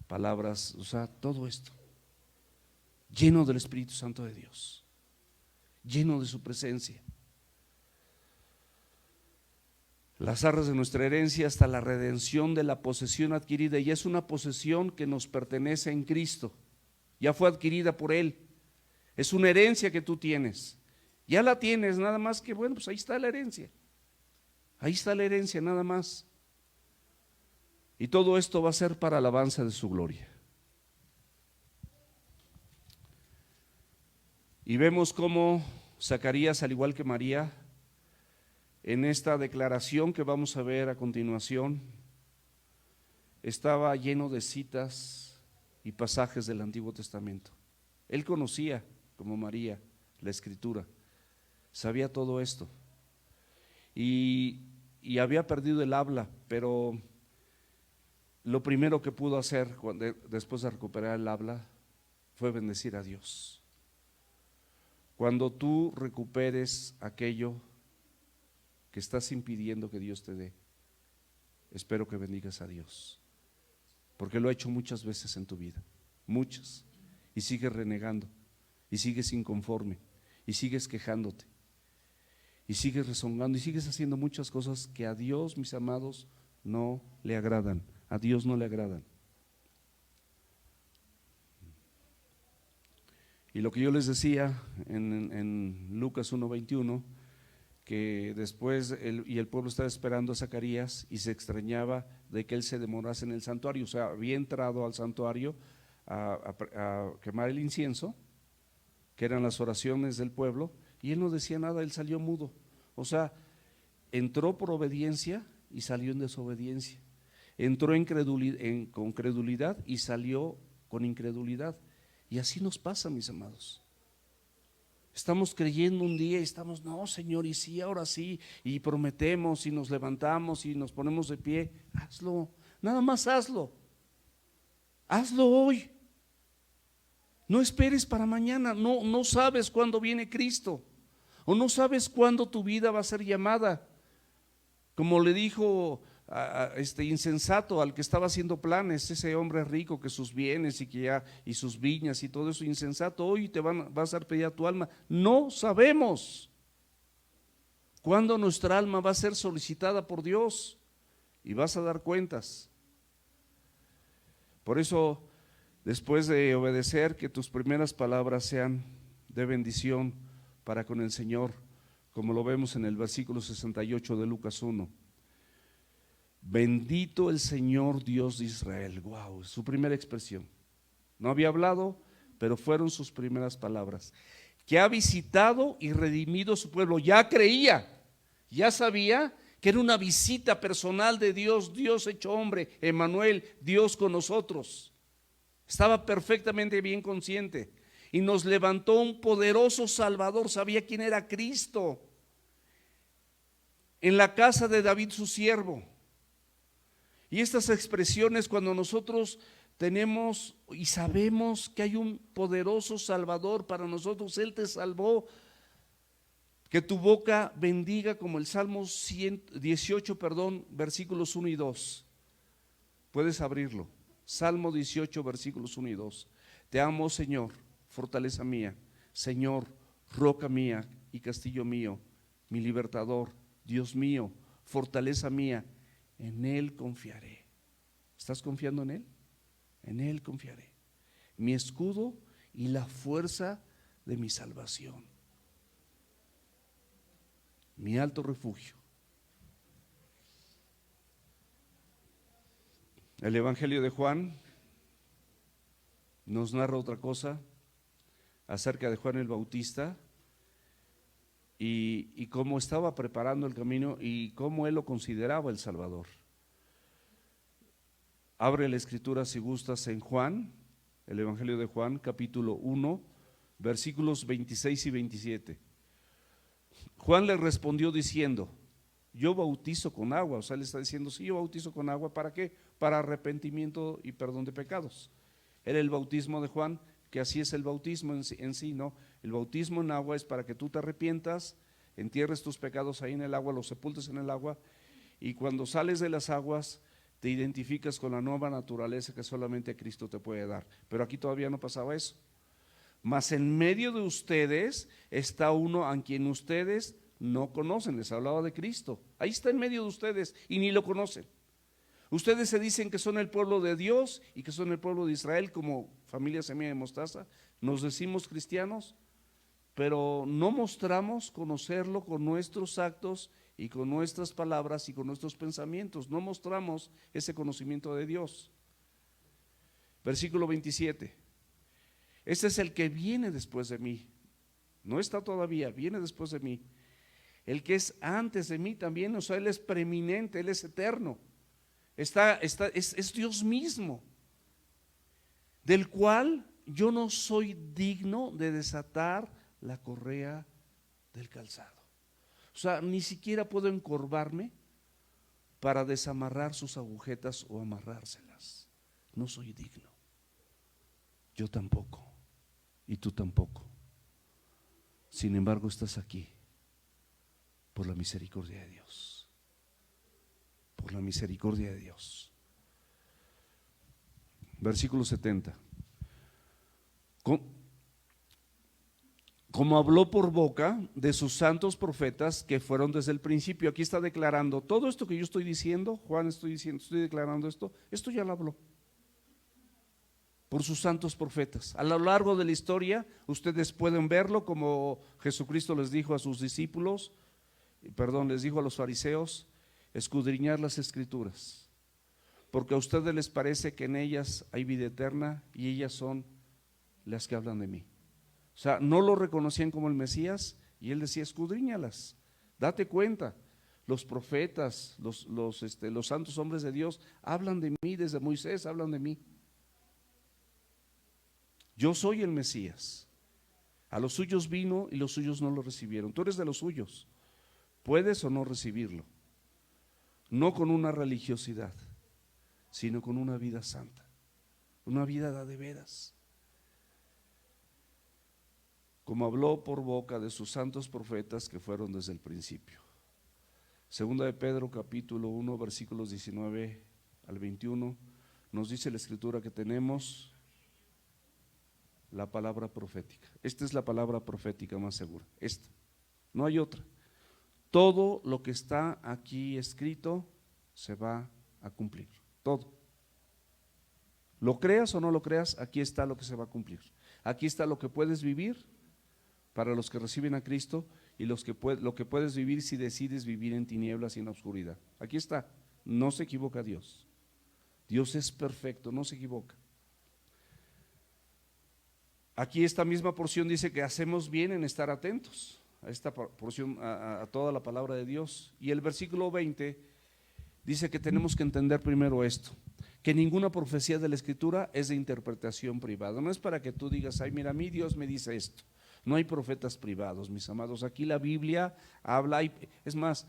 palabras, o sea, todo esto. lleno del Espíritu Santo de Dios, lleno de su presencia. Las arras de nuestra herencia hasta la redención de la posesión adquirida, y es una posesión que nos pertenece en Cristo, ya fue adquirida por Él, es una herencia que tú tienes, ya la tienes, nada más que bueno, pues ahí está la herencia, nada más. Y todo esto va a ser para alabanza de su gloria. Y vemos cómo Zacarías, al igual que María, en esta declaración que vamos a ver a continuación, estaba lleno de citas y pasajes del Antiguo Testamento. Él conocía, como María, la Escritura, sabía todo esto y había perdido el habla, pero lo primero que pudo hacer después de recuperar el habla fue bendecir a Dios. Cuando tú recuperes aquello que estás impidiendo que Dios te dé, espero que bendigas a Dios, porque lo ha hecho muchas veces en tu vida, muchas, y sigues renegando, y sigues inconforme, y sigues quejándote, y sigues rezongando, y sigues haciendo muchas cosas que a Dios, mis amados, no le agradan, a Dios no le agradan. Y lo que yo les decía en Lucas 1:21, que después el pueblo estaba esperando a Zacarías y se extrañaba de que él se demorase en el santuario, o sea, había entrado al santuario a quemar el incienso, que eran las oraciones del pueblo, y él no decía nada, él salió mudo, o sea, entró por obediencia y salió en desobediencia, entró con credulidad y salió con incredulidad, y así nos pasa, mis amados. Estamos creyendo un día y estamos, no Señor, y sí, ahora sí, y prometemos y nos levantamos y nos ponemos de pie. Hazlo, nada más hazlo hoy, no esperes para mañana. No sabes cuándo viene Cristo, o no sabes cuándo tu vida va a ser llamada, como le dijo a este insensato al que estaba haciendo planes, ese hombre rico, que sus bienes y sus viñas y todo eso, insensato, hoy vas a pedir a tu alma. No sabemos cuándo nuestra alma va a ser solicitada por Dios y vas a dar cuentas. Por eso, después de obedecer, que tus primeras palabras sean de bendición para con el Señor, como lo vemos en el versículo 68 de Lucas 1. Bendito el Señor Dios de Israel. Wow, su primera expresión. No había hablado, pero fueron sus primeras palabras. Que ha visitado y redimido su pueblo. Ya creía, ya sabía que era una visita personal de Dios, Dios hecho hombre, Emmanuel, Dios con nosotros. Estaba perfectamente bien consciente. Y nos levantó un poderoso Salvador, sabía quién era Cristo. En la casa de David su siervo. Y estas expresiones, cuando nosotros tenemos y sabemos que hay un poderoso Salvador para nosotros, Él te salvó, que tu boca bendiga, como el Salmo 18, versículos 1 y 2. Puedes abrirlo. Salmo 18, versículos 1 y 2. Te amo, Señor, fortaleza mía, Señor, roca mía y castillo mío, mi libertador, Dios mío, fortaleza mía. En Él confiaré. ¿Estás confiando en Él? En Él confiaré. Mi escudo y la fuerza de mi salvación. Mi alto refugio. El Evangelio de Juan nos narra otra cosa acerca de Juan el Bautista y cómo estaba preparando el camino y cómo él lo consideraba el Salvador. Abre la escritura si gustas en Juan, el Evangelio de Juan, capítulo 1, versículos 26 y 27. Juan le respondió diciendo: yo bautizo con agua. O sea, le está diciendo, sí, yo bautizo con agua, ¿para qué? Para arrepentimiento y perdón de pecados. Era el bautismo de Juan, que así es el bautismo en sí, ¿no? El bautismo en agua es para que tú te arrepientas, entierres tus pecados ahí en el agua, los sepultes en el agua, y cuando sales de las aguas te identificas con la nueva naturaleza que solamente Cristo te puede dar. Pero aquí todavía no pasaba eso. mas en medio de ustedes está uno a quien ustedes no conocen. Les hablaba de Cristo. Ahí está en medio de ustedes y ni lo conocen. Ustedes se dicen que son el pueblo de Dios y que son el pueblo de Israel, como familia semilla de mostaza. Nos decimos cristianos, pero no mostramos conocerlo con nuestros actos y con nuestras palabras y con nuestros pensamientos. No mostramos ese conocimiento de Dios. Versículo 27. Este es el que viene después de mí. No está todavía, viene después de mí. El que es antes de mí también, o sea, Él es preeminente, Él es eterno. Es Dios mismo, del cual yo no soy digno de desatar la correa del calzado. O sea, ni siquiera puedo encorvarme para desamarrar sus agujetas o amarrárselas. No soy digno. Yo tampoco, y tú tampoco. Sin embargo, estás aquí por la misericordia de Dios. Por la misericordia de Dios. Versículo 70. Como habló por boca de sus santos profetas que fueron desde el principio. Aquí está declarando todo esto que yo estoy diciendo, Juan estoy declarando esto ya lo habló por sus santos profetas. A lo largo de la historia ustedes pueden verlo, como Jesucristo les dijo a sus discípulos, les dijo a los fariseos: escudriñar las escrituras, porque a ustedes les parece que en ellas hay vida eterna y ellas son las que hablan de mí. O sea, no lo reconocían como el Mesías y él decía: escudriñalas, date cuenta. Los profetas, los santos hombres de Dios hablan de mí, desde Moisés hablan de mí. Yo soy el Mesías. A los suyos vino y los suyos no lo recibieron. Tú eres de los suyos, puedes o no recibirlo, no con una religiosidad, sino con una vida santa, una vida de veras. Como habló por boca de sus santos profetas que fueron desde el principio. Segunda de Pedro capítulo 1 versículos 19 al 21 nos dice la escritura que tenemos la palabra profética. Esta es la palabra profética más segura, esta, no hay otra. Todo lo que está aquí escrito se va a cumplir, todo. Lo creas o no lo creas, aquí está lo que se va a cumplir. Aquí está lo que puedes vivir para los que reciben a Cristo y lo que puedes vivir si decides vivir en tinieblas y en oscuridad. Aquí está, no se equivoca Dios. Dios es perfecto, no se equivoca. Aquí esta misma porción dice que hacemos bien en estar atentos a esta porción, a toda la palabra de Dios. Y el versículo 20 dice que tenemos que entender primero esto, que ninguna profecía de la Escritura es de interpretación privada. No es para que tú digas: ay, mira, a mí Dios me dice esto. No hay profetas privados, mis amados. Aquí la Biblia habla, es más,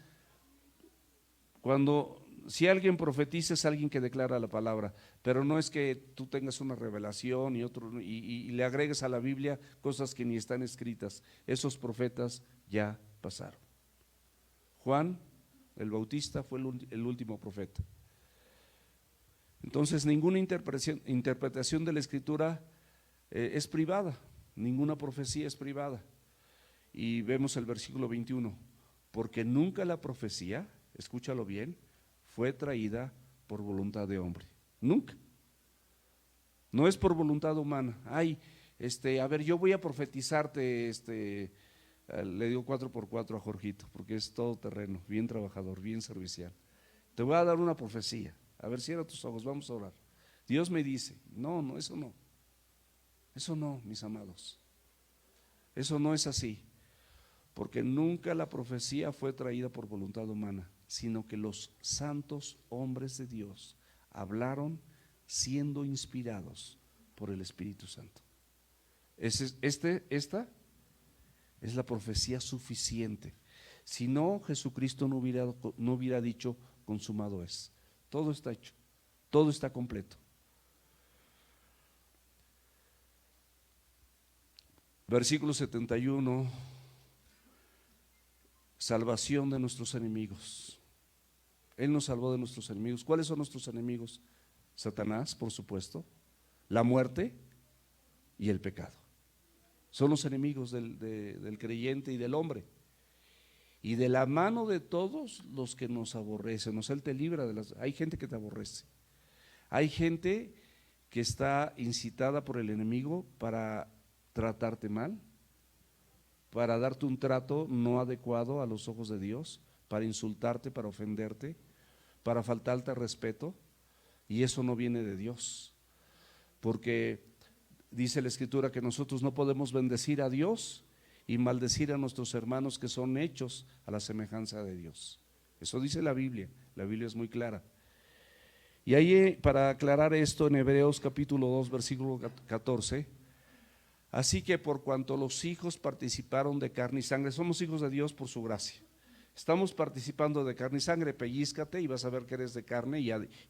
si alguien profetiza es alguien que declara la palabra, pero no es que tú tengas una revelación y le agregues a la Biblia cosas que ni están escritas. Esos profetas ya pasaron. Juan el Bautista fue el último profeta. Entonces ninguna interpretación de la Escritura es privada, ninguna profecía es privada. Y vemos el versículo 21, porque nunca la profecía, escúchalo bien, fue traída por voluntad de hombre, nunca. No es por voluntad humana. Ay, a ver, yo voy a profetizarte, le digo 4x4 a Jorgito, porque es todo terreno, bien trabajador, bien servicial. Te voy a dar una profecía. A ver, cierra tus ojos, vamos a orar. Dios me dice: no, eso no. Eso no, mis amados. Eso no es así. Porque nunca la profecía fue traída por voluntad humana, sino que los santos hombres de Dios hablaron siendo inspirados por el Espíritu Santo. Esta es la profecía suficiente. Si no, Jesucristo no hubiera dicho: consumado es. Todo está hecho, todo está completo. Versículo 71, salvación de nuestros enemigos. Él nos salvó de nuestros enemigos. ¿Cuáles son nuestros enemigos? Satanás, por supuesto, la muerte y el pecado. son los enemigos del creyente y del hombre. Y de la mano de todos los que nos aborrecen, o sea, Él te libra hay gente que te aborrece, hay gente que está incitada por el enemigo para tratarte mal, para darte un trato no adecuado a los ojos de Dios, para insultarte, para ofenderte, para faltarte al respeto, y eso no viene de Dios, porque dice la Escritura que nosotros no podemos bendecir a Dios y maldecir a nuestros hermanos que son hechos a la semejanza de Dios. Eso dice la Biblia es muy clara. Y ahí, para aclarar esto, en Hebreos capítulo 2 versículo 14, así que por cuanto los hijos participaron de carne y sangre, somos hijos de Dios por su gracia, estamos participando de carne y sangre, pellízcate y vas a ver que eres de carne,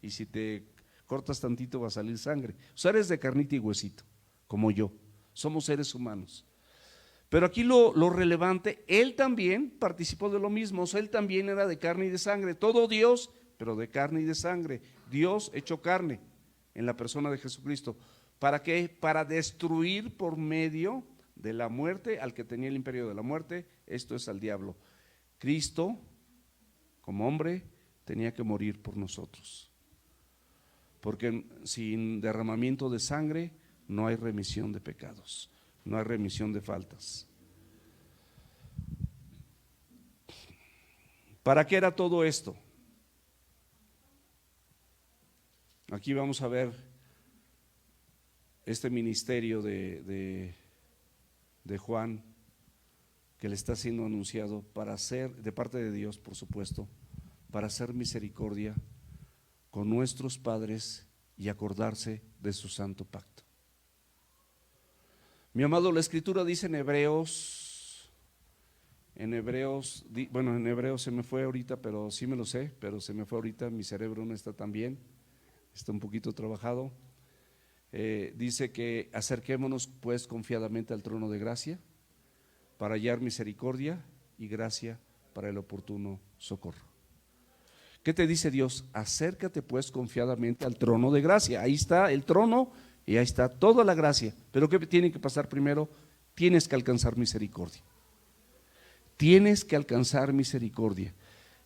y si te cortas tantito va a salir sangre, o sea, eres de carnita y huesito, como yo, somos seres humanos. Pero aquí lo relevante, Él también participó de lo mismo, o sea, Él también era de carne y de sangre, todo Dios, pero de carne y de sangre, Dios hecho carne en la persona de Jesucristo. ¿Para qué? Para destruir por medio de la muerte al que tenía el imperio de la muerte, esto es al diablo. Cristo, como hombre, tenía que morir por nosotros, porque sin derramamiento de sangre no hay remisión de pecados, no hay remisión de faltas. ¿Para qué era todo esto? Aquí vamos a ver este ministerio de Juan que le está siendo anunciado para hacer, de parte de Dios por supuesto, para hacer misericordia con nuestros padres y acordarse de su santo pacto. Mi amado, la Escritura dice en Hebreos, en Hebreos se me fue ahorita, pero sí me lo sé, pero se me fue ahorita, mi cerebro no está tan bien, está un poquito trabajado. Dice que acerquémonos pues confiadamente al trono de gracia para hallar misericordia y gracia para el oportuno socorro. ¿Qué te dice Dios? Acércate pues confiadamente al trono de gracia. Ahí está el trono y ahí está toda la gracia. Pero ¿qué tiene que pasar primero? Tienes que alcanzar misericordia. Tienes que alcanzar misericordia.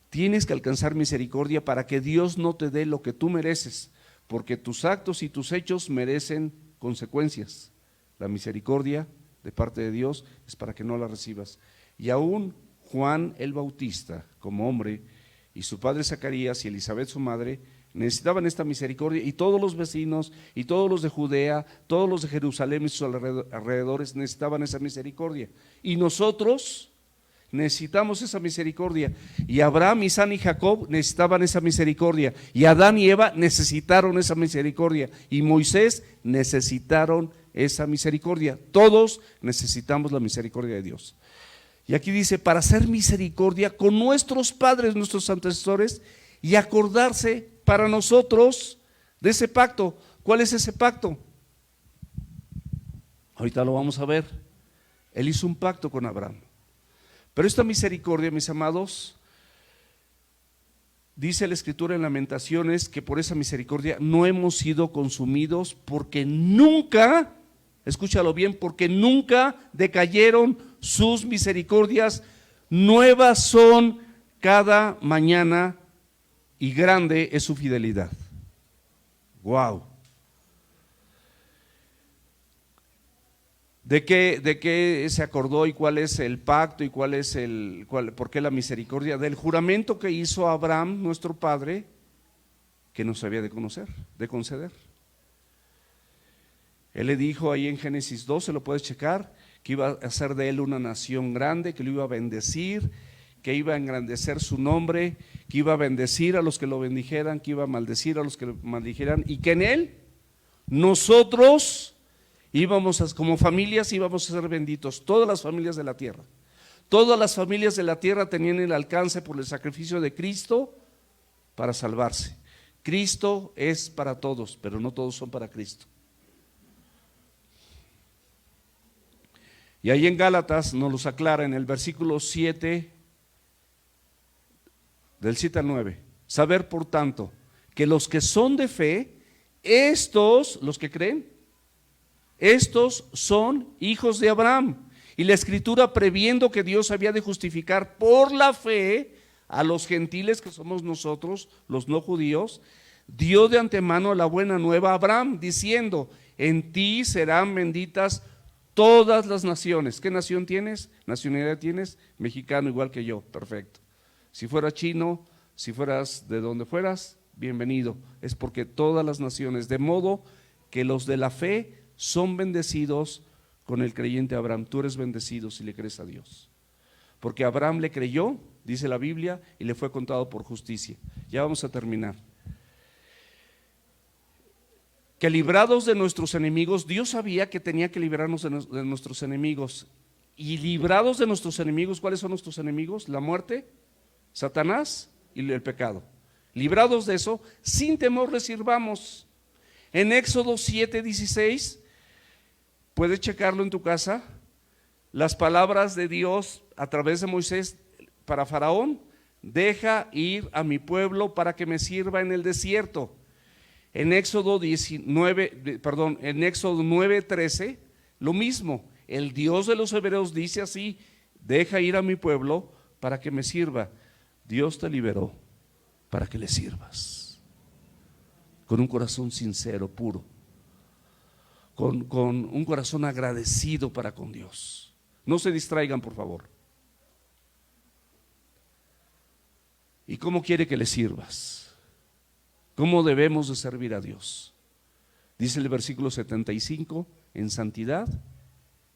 Tienes que alcanzar misericordia para que Dios no te dé lo que tú mereces, porque tus actos y tus hechos merecen consecuencias. La misericordia de parte de Dios es para que no la recibas. Y aún Juan el Bautista, como hombre, y su padre Zacarías y Elizabeth su madre, necesitaban esta misericordia, y todos los vecinos, y todos los de Judea, todos los de Jerusalén y sus alrededores necesitaban esa misericordia. Y nosotros necesitamos esa misericordia, y Abraham, Isaac y Jacob necesitaban esa misericordia, y Adán y Eva necesitaron esa misericordia, y Moisés necesitaron esa misericordia. Todos necesitamos la misericordia de Dios. Y aquí dice, para hacer misericordia con nuestros padres, nuestros antecesores, y acordarse para nosotros de ese pacto. ¿Cuál es ese pacto? Ahorita lo vamos a ver. Él hizo un pacto con Abraham. Pero esta misericordia, mis amados, dice la Escritura en Lamentaciones que por esa misericordia no hemos sido consumidos, porque nunca, escúchalo bien, porque nunca decayeron sus misericordias, nuevas son cada mañana y grande es su fidelidad. Wow. ¿De qué se acordó y cuál es el pacto y por qué la misericordia? Del juramento que hizo Abraham, nuestro padre, que nos había de conceder. Él le dijo ahí en Génesis 12, lo puedes checar, que iba a hacer de él una nación grande, que lo iba a bendecir, que iba a engrandecer su nombre, que iba a bendecir a los que lo bendijeran, que iba a maldecir a los que lo maldijeran, y que en él nosotros como familias íbamos a ser benditos, todas las familias de la tierra. Todas las familias de la tierra tenían el alcance por el sacrificio de Cristo para salvarse. Cristo es para todos, pero no todos son para Cristo. Y ahí en Gálatas nos los aclara en el versículo 7, del 7 al 9. Saber por tanto que los que son de fe, estos, los que creen, estos son hijos de Abraham. Y la Escritura, previendo que Dios había de justificar por la fe a los gentiles, que somos nosotros, los no judíos, dio de antemano la buena nueva a Abraham, diciendo: en ti serán benditas todas las naciones. ¿Qué nación tienes? ¿Nacionalidad tienes? Mexicano, igual que yo, perfecto. Si fuera chino, si fueras de donde fueras, bienvenido. Es porque todas las naciones, de modo que los de la fe son bendecidos con el creyente Abraham. Tú eres bendecido si le crees a Dios, porque Abraham le creyó, dice la Biblia, y le fue contado por justicia. Ya vamos a terminar. Que librados de nuestros enemigos, Dios sabía que tenía que librarnos de nuestros enemigos. Y librados de nuestros enemigos, ¿cuáles son nuestros enemigos? La muerte, Satanás y el pecado. Librados de eso, sin temor les sirvamos. En Éxodo 7:16, puedes checarlo en tu casa, las palabras de Dios a través de Moisés para Faraón: deja ir a mi pueblo para que me sirva en el desierto. En Éxodo 9:13, lo mismo, el Dios de los hebreos dice así: deja ir a mi pueblo para que me sirva. Dios te liberó para que le sirvas, con un corazón sincero, puro, con un corazón agradecido para con Dios. No se distraigan, por favor. ¿Y cómo quiere que le sirvas? ¿Cómo debemos de servir a Dios? Dice el versículo 75: en santidad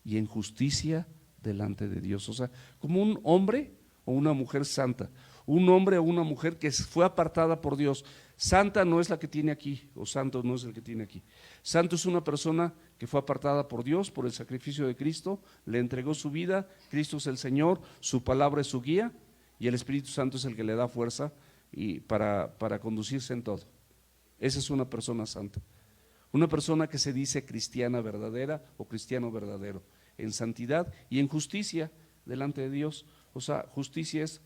y en justicia delante de Dios. O sea, como un hombre o una mujer santa, un hombre o una mujer que fue apartada por Dios. Santa no es la que tiene aquí, o santo no es el que tiene aquí. Santo es una persona que fue apartada por Dios, por el sacrificio de Cristo, le entregó su vida. Cristo es el Señor, su palabra es su guía, y el Espíritu Santo es el que le da fuerza para conducirse en todo. Esa es una persona santa, una persona que se dice cristiana verdadera o cristiano verdadero, en santidad y en justicia delante de Dios. O sea, justicia es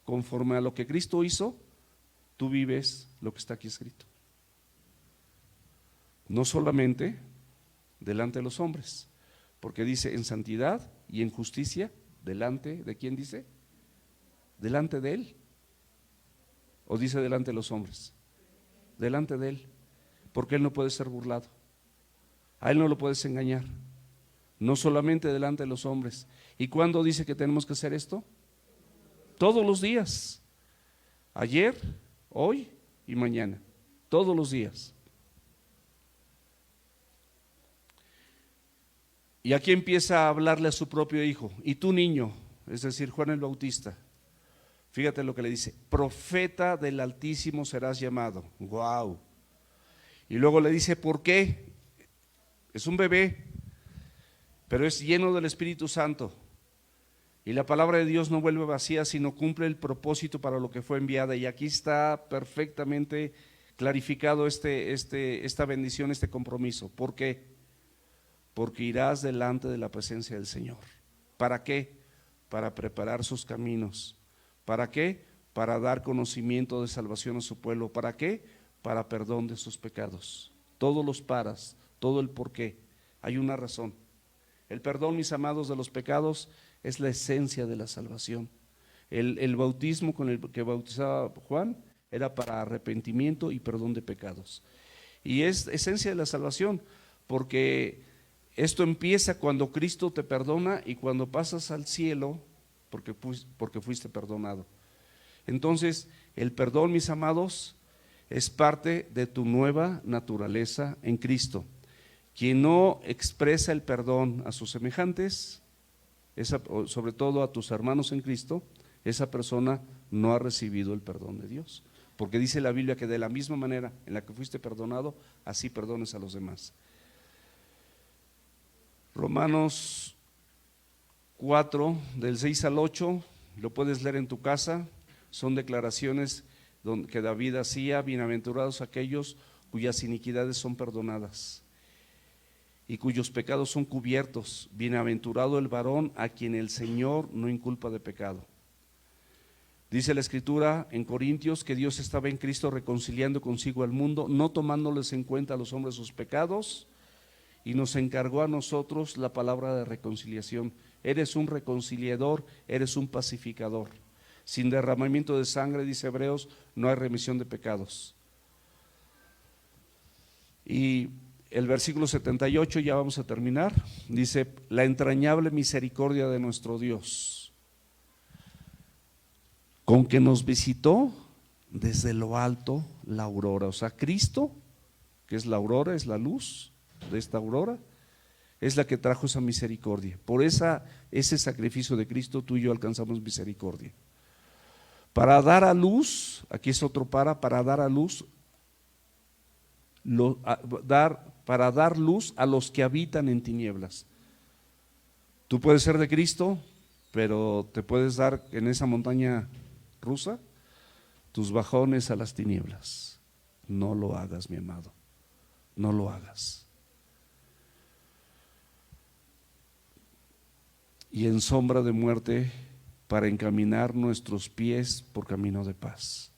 conforme a lo que Cristo hizo, tú vives lo que está aquí escrito. No solamente delante de los hombres, porque dice en santidad y en justicia delante de ¿quién dice? Delante de Él. ¿O dice delante de los hombres? Delante de Él, porque Él no puede ser burlado, a Él no lo puedes engañar. No solamente delante de los hombres. ¿Y cuándo dice que tenemos que hacer esto? Todos los días, ayer, hoy y mañana, todos los días. Y aquí empieza a hablarle a su propio hijo: y tú, niño, es decir, Juan el Bautista, fíjate lo que le dice: profeta del Altísimo serás llamado. Wow. Y luego le dice ¿por qué? Es un bebé, pero es lleno del Espíritu Santo. Y la palabra de Dios no vuelve vacía, sino cumple el propósito para lo que fue enviada. Y aquí está perfectamente clarificado esta bendición, este compromiso. ¿Por qué? Porque irás delante de la presencia del Señor. ¿Para qué? Para preparar sus caminos. ¿Para qué? Para dar conocimiento de salvación a su pueblo. ¿Para qué? Para perdón de sus pecados. Todos los paras, todo el por qué. Hay una razón. El perdón, mis amados, de los pecados es la esencia de la salvación. El bautismo con el que bautizaba Juan era para arrepentimiento y perdón de pecados. Y es esencia de la salvación, porque esto empieza cuando Cristo te perdona y cuando pasas al cielo, porque fuiste perdonado. Entonces, el perdón, mis amados, es parte de tu nueva naturaleza en Cristo. Quien no expresa el perdón a sus semejantes, sobre todo a tus hermanos en Cristo, esa persona no ha recibido el perdón de Dios, porque dice la Biblia que de la misma manera en la que fuiste perdonado, así perdones a los demás. Romanos 4, del 6 al 8, lo puedes leer en tu casa. Son declaraciones que David hacía: bienaventurados aquellos cuyas iniquidades son perdonadas y cuyos pecados son cubiertos. Bienaventurado el varón a quien el Señor no inculpa de pecado. Dice la Escritura en Corintios que Dios estaba en Cristo reconciliando consigo al mundo, no tomándoles en cuenta a los hombres sus pecados, y nos encargó a nosotros la palabra de reconciliación. Eres un reconciliador, eres un pacificador. Sin derramamiento de sangre, dice Hebreos, no hay remisión de pecados. Y el versículo 78, ya vamos a terminar, dice: la entrañable misericordia de nuestro Dios, con que nos visitó desde lo alto la aurora. O sea, Cristo, que es la aurora, es la luz de esta aurora, es la que trajo esa misericordia. Por ese sacrificio de Cristo, tú y yo alcanzamos misericordia. Para dar a luz, aquí es otro para dar a luz, para dar luz a los que habitan en tinieblas. Tú puedes ser de Cristo, pero te puedes dar en esa montaña rusa tus bajones a las tinieblas. No lo hagas, mi amado, no lo hagas. Y en sombra de muerte, para encaminar nuestros pies por camino de paz.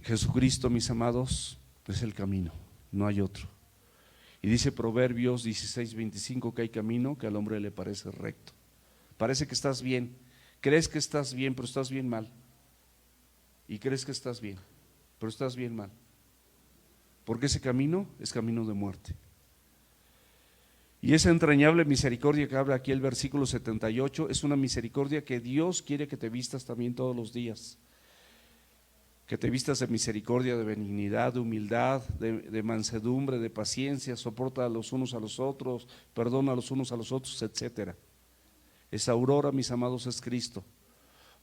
Jesucristo, mis amados, es el camino, no hay otro. Y dice Proverbios 16:25 que hay camino que al hombre le parece recto. Parece que estás bien, crees que estás bien, pero estás bien mal. Y crees que estás bien, pero estás bien mal. Porque ese camino es camino de muerte. Y esa entrañable misericordia que habla aquí el versículo 78 es una misericordia que Dios quiere que te vistas también todos los días. Que te vistas de misericordia, de benignidad, de humildad, de mansedumbre, de paciencia, soporta a los unos a los otros, perdona a los unos a los otros, etcétera. Esa aurora, mis amados, es Cristo,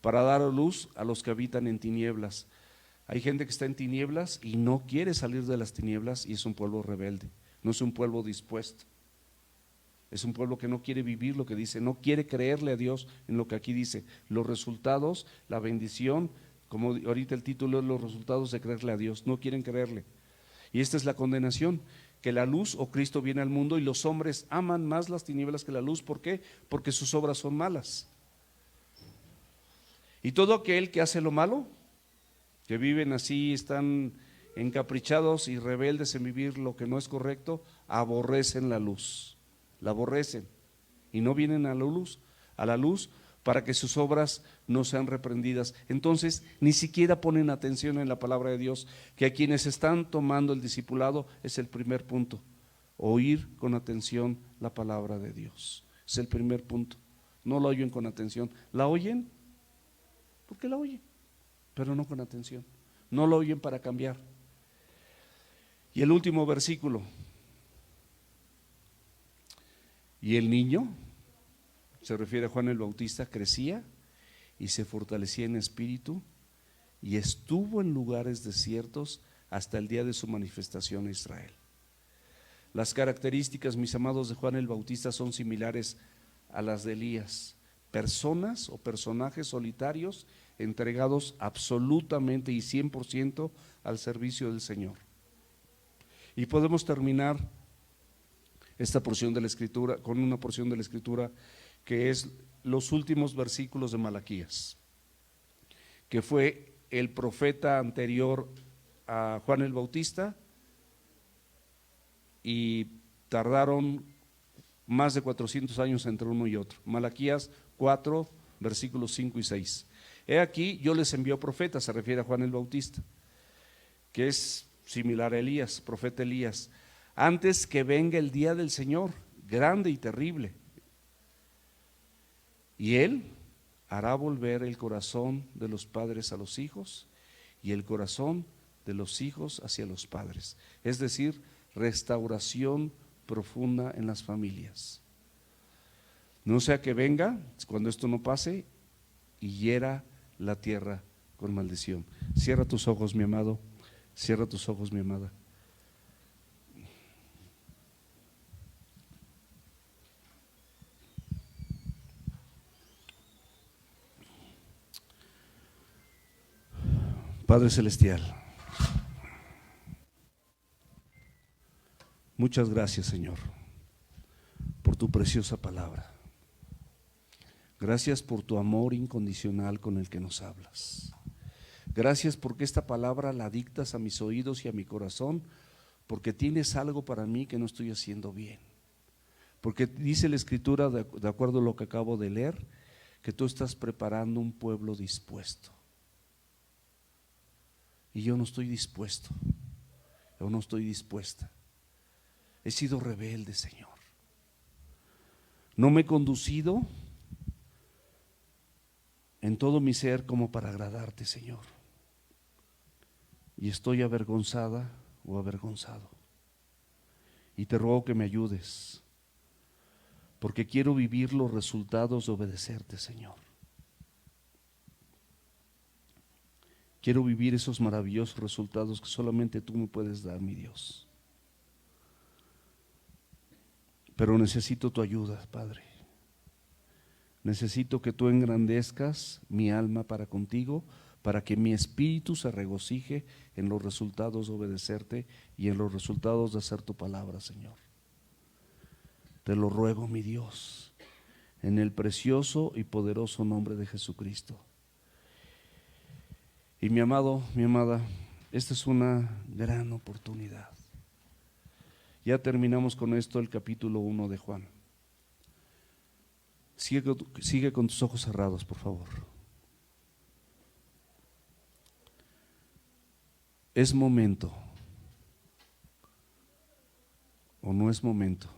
para dar luz a los que habitan en tinieblas. Hay gente que está en tinieblas y no quiere salir de las tinieblas, y es un pueblo rebelde, no es un pueblo dispuesto. Es un pueblo que no quiere vivir lo que dice, no quiere creerle a Dios en lo que aquí dice. Los resultados, la bendición, como ahorita el título es los resultados de creerle a Dios, no quieren creerle. Y esta es la condenación, que la luz o Cristo viene al mundo y los hombres aman más las tinieblas que la luz. ¿Por qué? Porque sus obras son malas. Y todo aquel que hace lo malo, que viven así, están encaprichados y rebeldes en vivir lo que no es correcto, aborrecen la luz. La aborrecen y no vienen a la luz para que sus obras no sean reprendidas. Entonces ni siquiera ponen atención en la palabra de Dios, que a quienes están tomando el discipulado es el primer punto: oír con atención la palabra de Dios. Es el primer punto. No la oyen con atención, la oyen porque la oyen, pero no con atención. No la oyen para cambiar. Y el último versículo: y el niño, se refiere a Juan el Bautista, crecía y se fortalecía en espíritu y estuvo en lugares desiertos hasta el día de su manifestación a Israel. Las características, mis amados, de Juan el Bautista son similares a las de Elías: personas o personajes solitarios entregados absolutamente y 100% al servicio del Señor. Y podemos terminar esta porción de la Escritura con una porción de la Escritura que es los últimos versículos de Malaquías, que fue el profeta anterior a Juan el Bautista, y tardaron más de 400 años entre uno y otro. Malaquías 4, versículos 5 y 6. He aquí, yo les envío profetas, se refiere a Juan el Bautista, que es similar a Elías, profeta Elías, antes que venga el día del Señor, grande y terrible. Y Él hará volver el corazón de los padres a los hijos y el corazón de los hijos hacia los padres. Es decir, restauración profunda en las familias. No sea que venga, cuando esto no pase, y hiera la tierra con maldición. Cierra tus ojos, mi amado. Cierra tus ojos, mi amada. Padre Celestial, muchas gracias, Señor, por tu preciosa palabra. Gracias por tu amor incondicional con el que nos hablas. Gracias porque esta palabra la dictas a mis oídos y a mi corazón porque tienes algo para mí que no estoy haciendo bien. Porque dice la Escritura, de acuerdo a lo que acabo de leer, que tú estás preparando un pueblo dispuesto. Y yo no estoy dispuesto, yo no estoy dispuesta. He sido rebelde, Señor. No me he conducido en todo mi ser como para agradarte, Señor. Y estoy avergonzada o avergonzado. Y te ruego que me ayudes, porque quiero vivir los resultados de obedecerte, Señor. Quiero vivir esos maravillosos resultados que solamente tú me puedes dar, mi Dios. Pero necesito tu ayuda, Padre. Necesito que tú engrandezcas mi alma para contigo, para que mi espíritu se regocije en los resultados de obedecerte y en los resultados de hacer tu palabra, Señor. Te lo ruego, mi Dios, en el precioso y poderoso nombre de Jesucristo. Y mi amado, mi amada, esta es una gran oportunidad. Ya terminamos con esto el capítulo 1 de Juan. Sigue con tus ojos cerrados, por favor. ¿Es momento o no es momento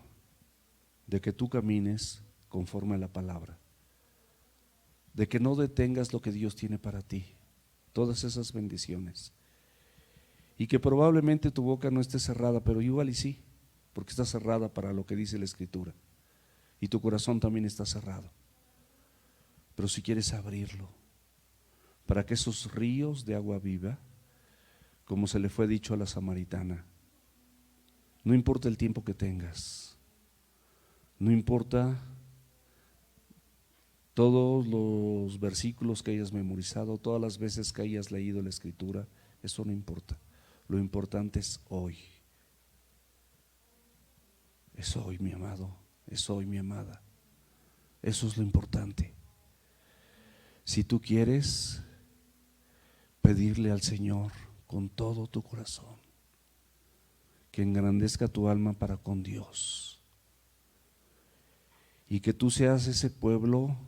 de que tú camines conforme a la palabra? De que no detengas lo que Dios tiene para ti, todas esas bendiciones. Y que probablemente tu boca no esté cerrada, pero igual y sí, porque está cerrada para lo que dice la Escritura. Y tu corazón también está cerrado. Pero si quieres abrirlo, para que esos ríos de agua viva, como se le fue dicho a la samaritana, no importa el tiempo que tengas, no importa todos los versículos que hayas memorizado, todas las veces que hayas leído la Escritura, eso no importa. Lo importante es hoy. Es hoy, mi amado, es hoy, mi amada. Eso es lo importante. Si tú quieres pedirle al Señor con todo tu corazón que engrandezca tu alma para con Dios y que tú seas ese pueblo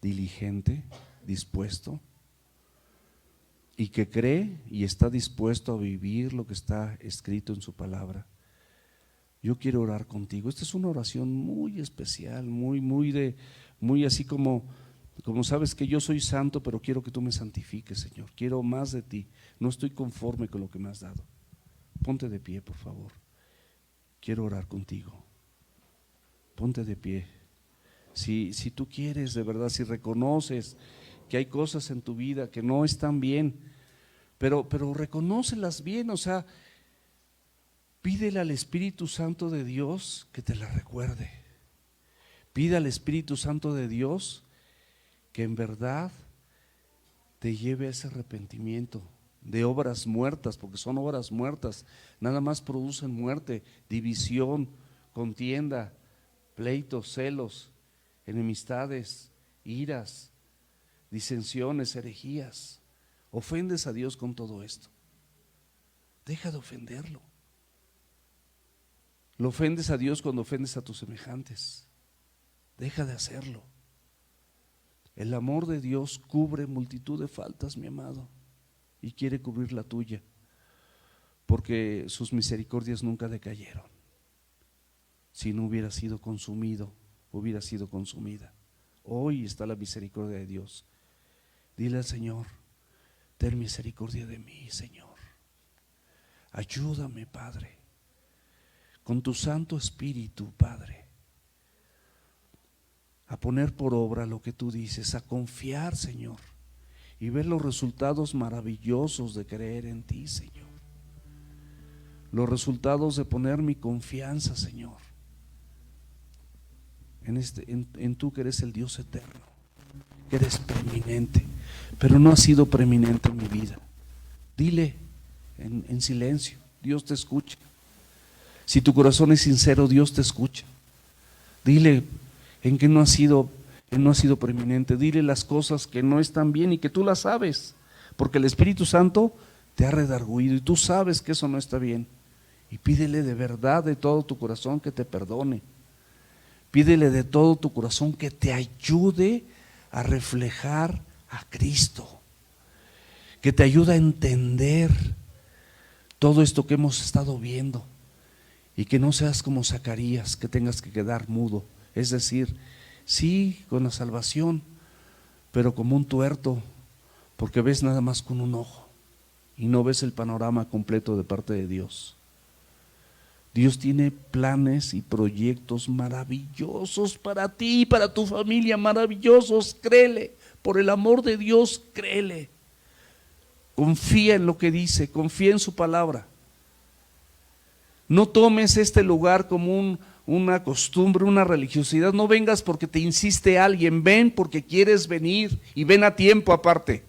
diligente, dispuesto, y que cree y está dispuesto a vivir lo que está escrito en su palabra, yo quiero orar contigo. Esta es una oración muy especial, muy así como sabes que yo soy santo, pero quiero que tú me santifiques, Señor. Quiero más de ti. No estoy conforme con lo que me has dado. Ponte de pie, por favor. Quiero orar contigo. Ponte de pie. Si tú quieres de verdad, si reconoces que hay cosas en tu vida que no están bien, pero reconócelas bien, o sea, pídele al Espíritu Santo de Dios que te la recuerde. Pide al Espíritu Santo de Dios que en verdad te lleve a ese arrepentimiento de obras muertas, porque son obras muertas, nada más producen muerte, división, contienda, pleitos, celos, enemistades, iras, disensiones, herejías. Ofendes a Dios con todo esto. Deja de ofenderlo. Lo ofendes a Dios cuando ofendes a tus semejantes. Deja de hacerlo. El amor de Dios cubre multitud de faltas, mi amado, y quiere cubrir la tuya, porque sus misericordias nunca decayeron. Si no hubiera sido consumido, hubiera sido consumida. Hoy está la misericordia de Dios. Dile al Señor: ten misericordia de mí, Señor. Ayúdame, Padre, con tu Santo Espíritu, Padre, a poner por obra lo que tú dices, a confiar, Señor, y ver los resultados maravillosos de creer en ti, Señor. Los resultados de poner mi confianza, Señor, en tú que eres el Dios eterno, que eres preeminente, pero no has sido preeminente en mi vida. Dile en silencio, Dios te escucha. Si tu corazón es sincero, Dios te escucha. Dile en que no has sido preeminente. Dile las cosas que no están bien y que tú las sabes, porque el Espíritu Santo te ha redarguido y tú sabes que eso no está bien Y pídele de verdad, de todo tu corazón, que te perdone. Pídele de todo tu corazón que te ayude a reflejar a Cristo, que te ayude a entender todo esto que hemos estado viendo, y que no seas como Zacarías, que tengas que quedar mudo. Es decir, sí, con la salvación, pero como un tuerto, porque ves nada más con un ojo y no ves el panorama completo de parte de Dios. Dios tiene planes y proyectos maravillosos para ti y para tu familia, maravillosos. Créele, por el amor de Dios, créele. Confía en lo que dice, confía en su palabra. No tomes este lugar como una costumbre, una religiosidad. No vengas porque te insiste alguien, ven porque quieres venir, y ven a tiempo aparte,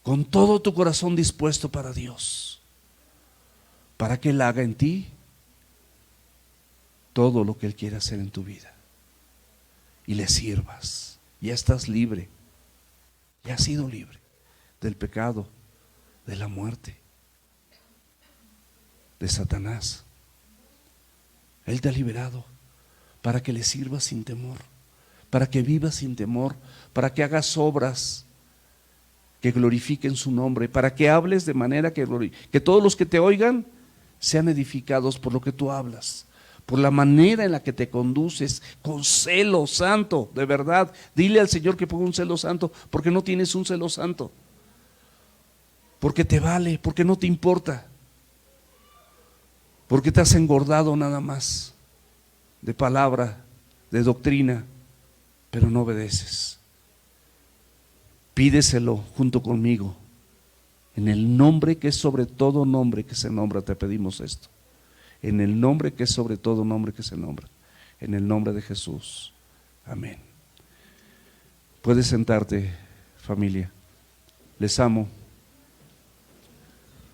con todo tu corazón dispuesto para Dios, para que Él haga en ti todo lo que Él quiere hacer en tu vida y le sirvas. Ya estás libre, ya has sido libre del pecado, de la muerte, de Satanás. Él te ha liberado para que le sirvas sin temor, para que vivas sin temor, para que hagas obras que glorifiquen su nombre, para que hables de manera que todos los que te oigan sean edificados por lo que tú hablas, por la manera en la que te conduces, con celo santo, de verdad. Dile al Señor que ponga un celo santo, porque no tienes un celo santo, porque te vale, porque no te importa, porque te has engordado nada más de palabra, de doctrina, pero no obedeces. Pídeselo junto conmigo, en el nombre que es sobre todo nombre que se nombra. Te pedimos esto, en el nombre que es sobre todo nombre que se nombra, en el nombre de Jesús. Amén. Puedes sentarte, familia. Les amo.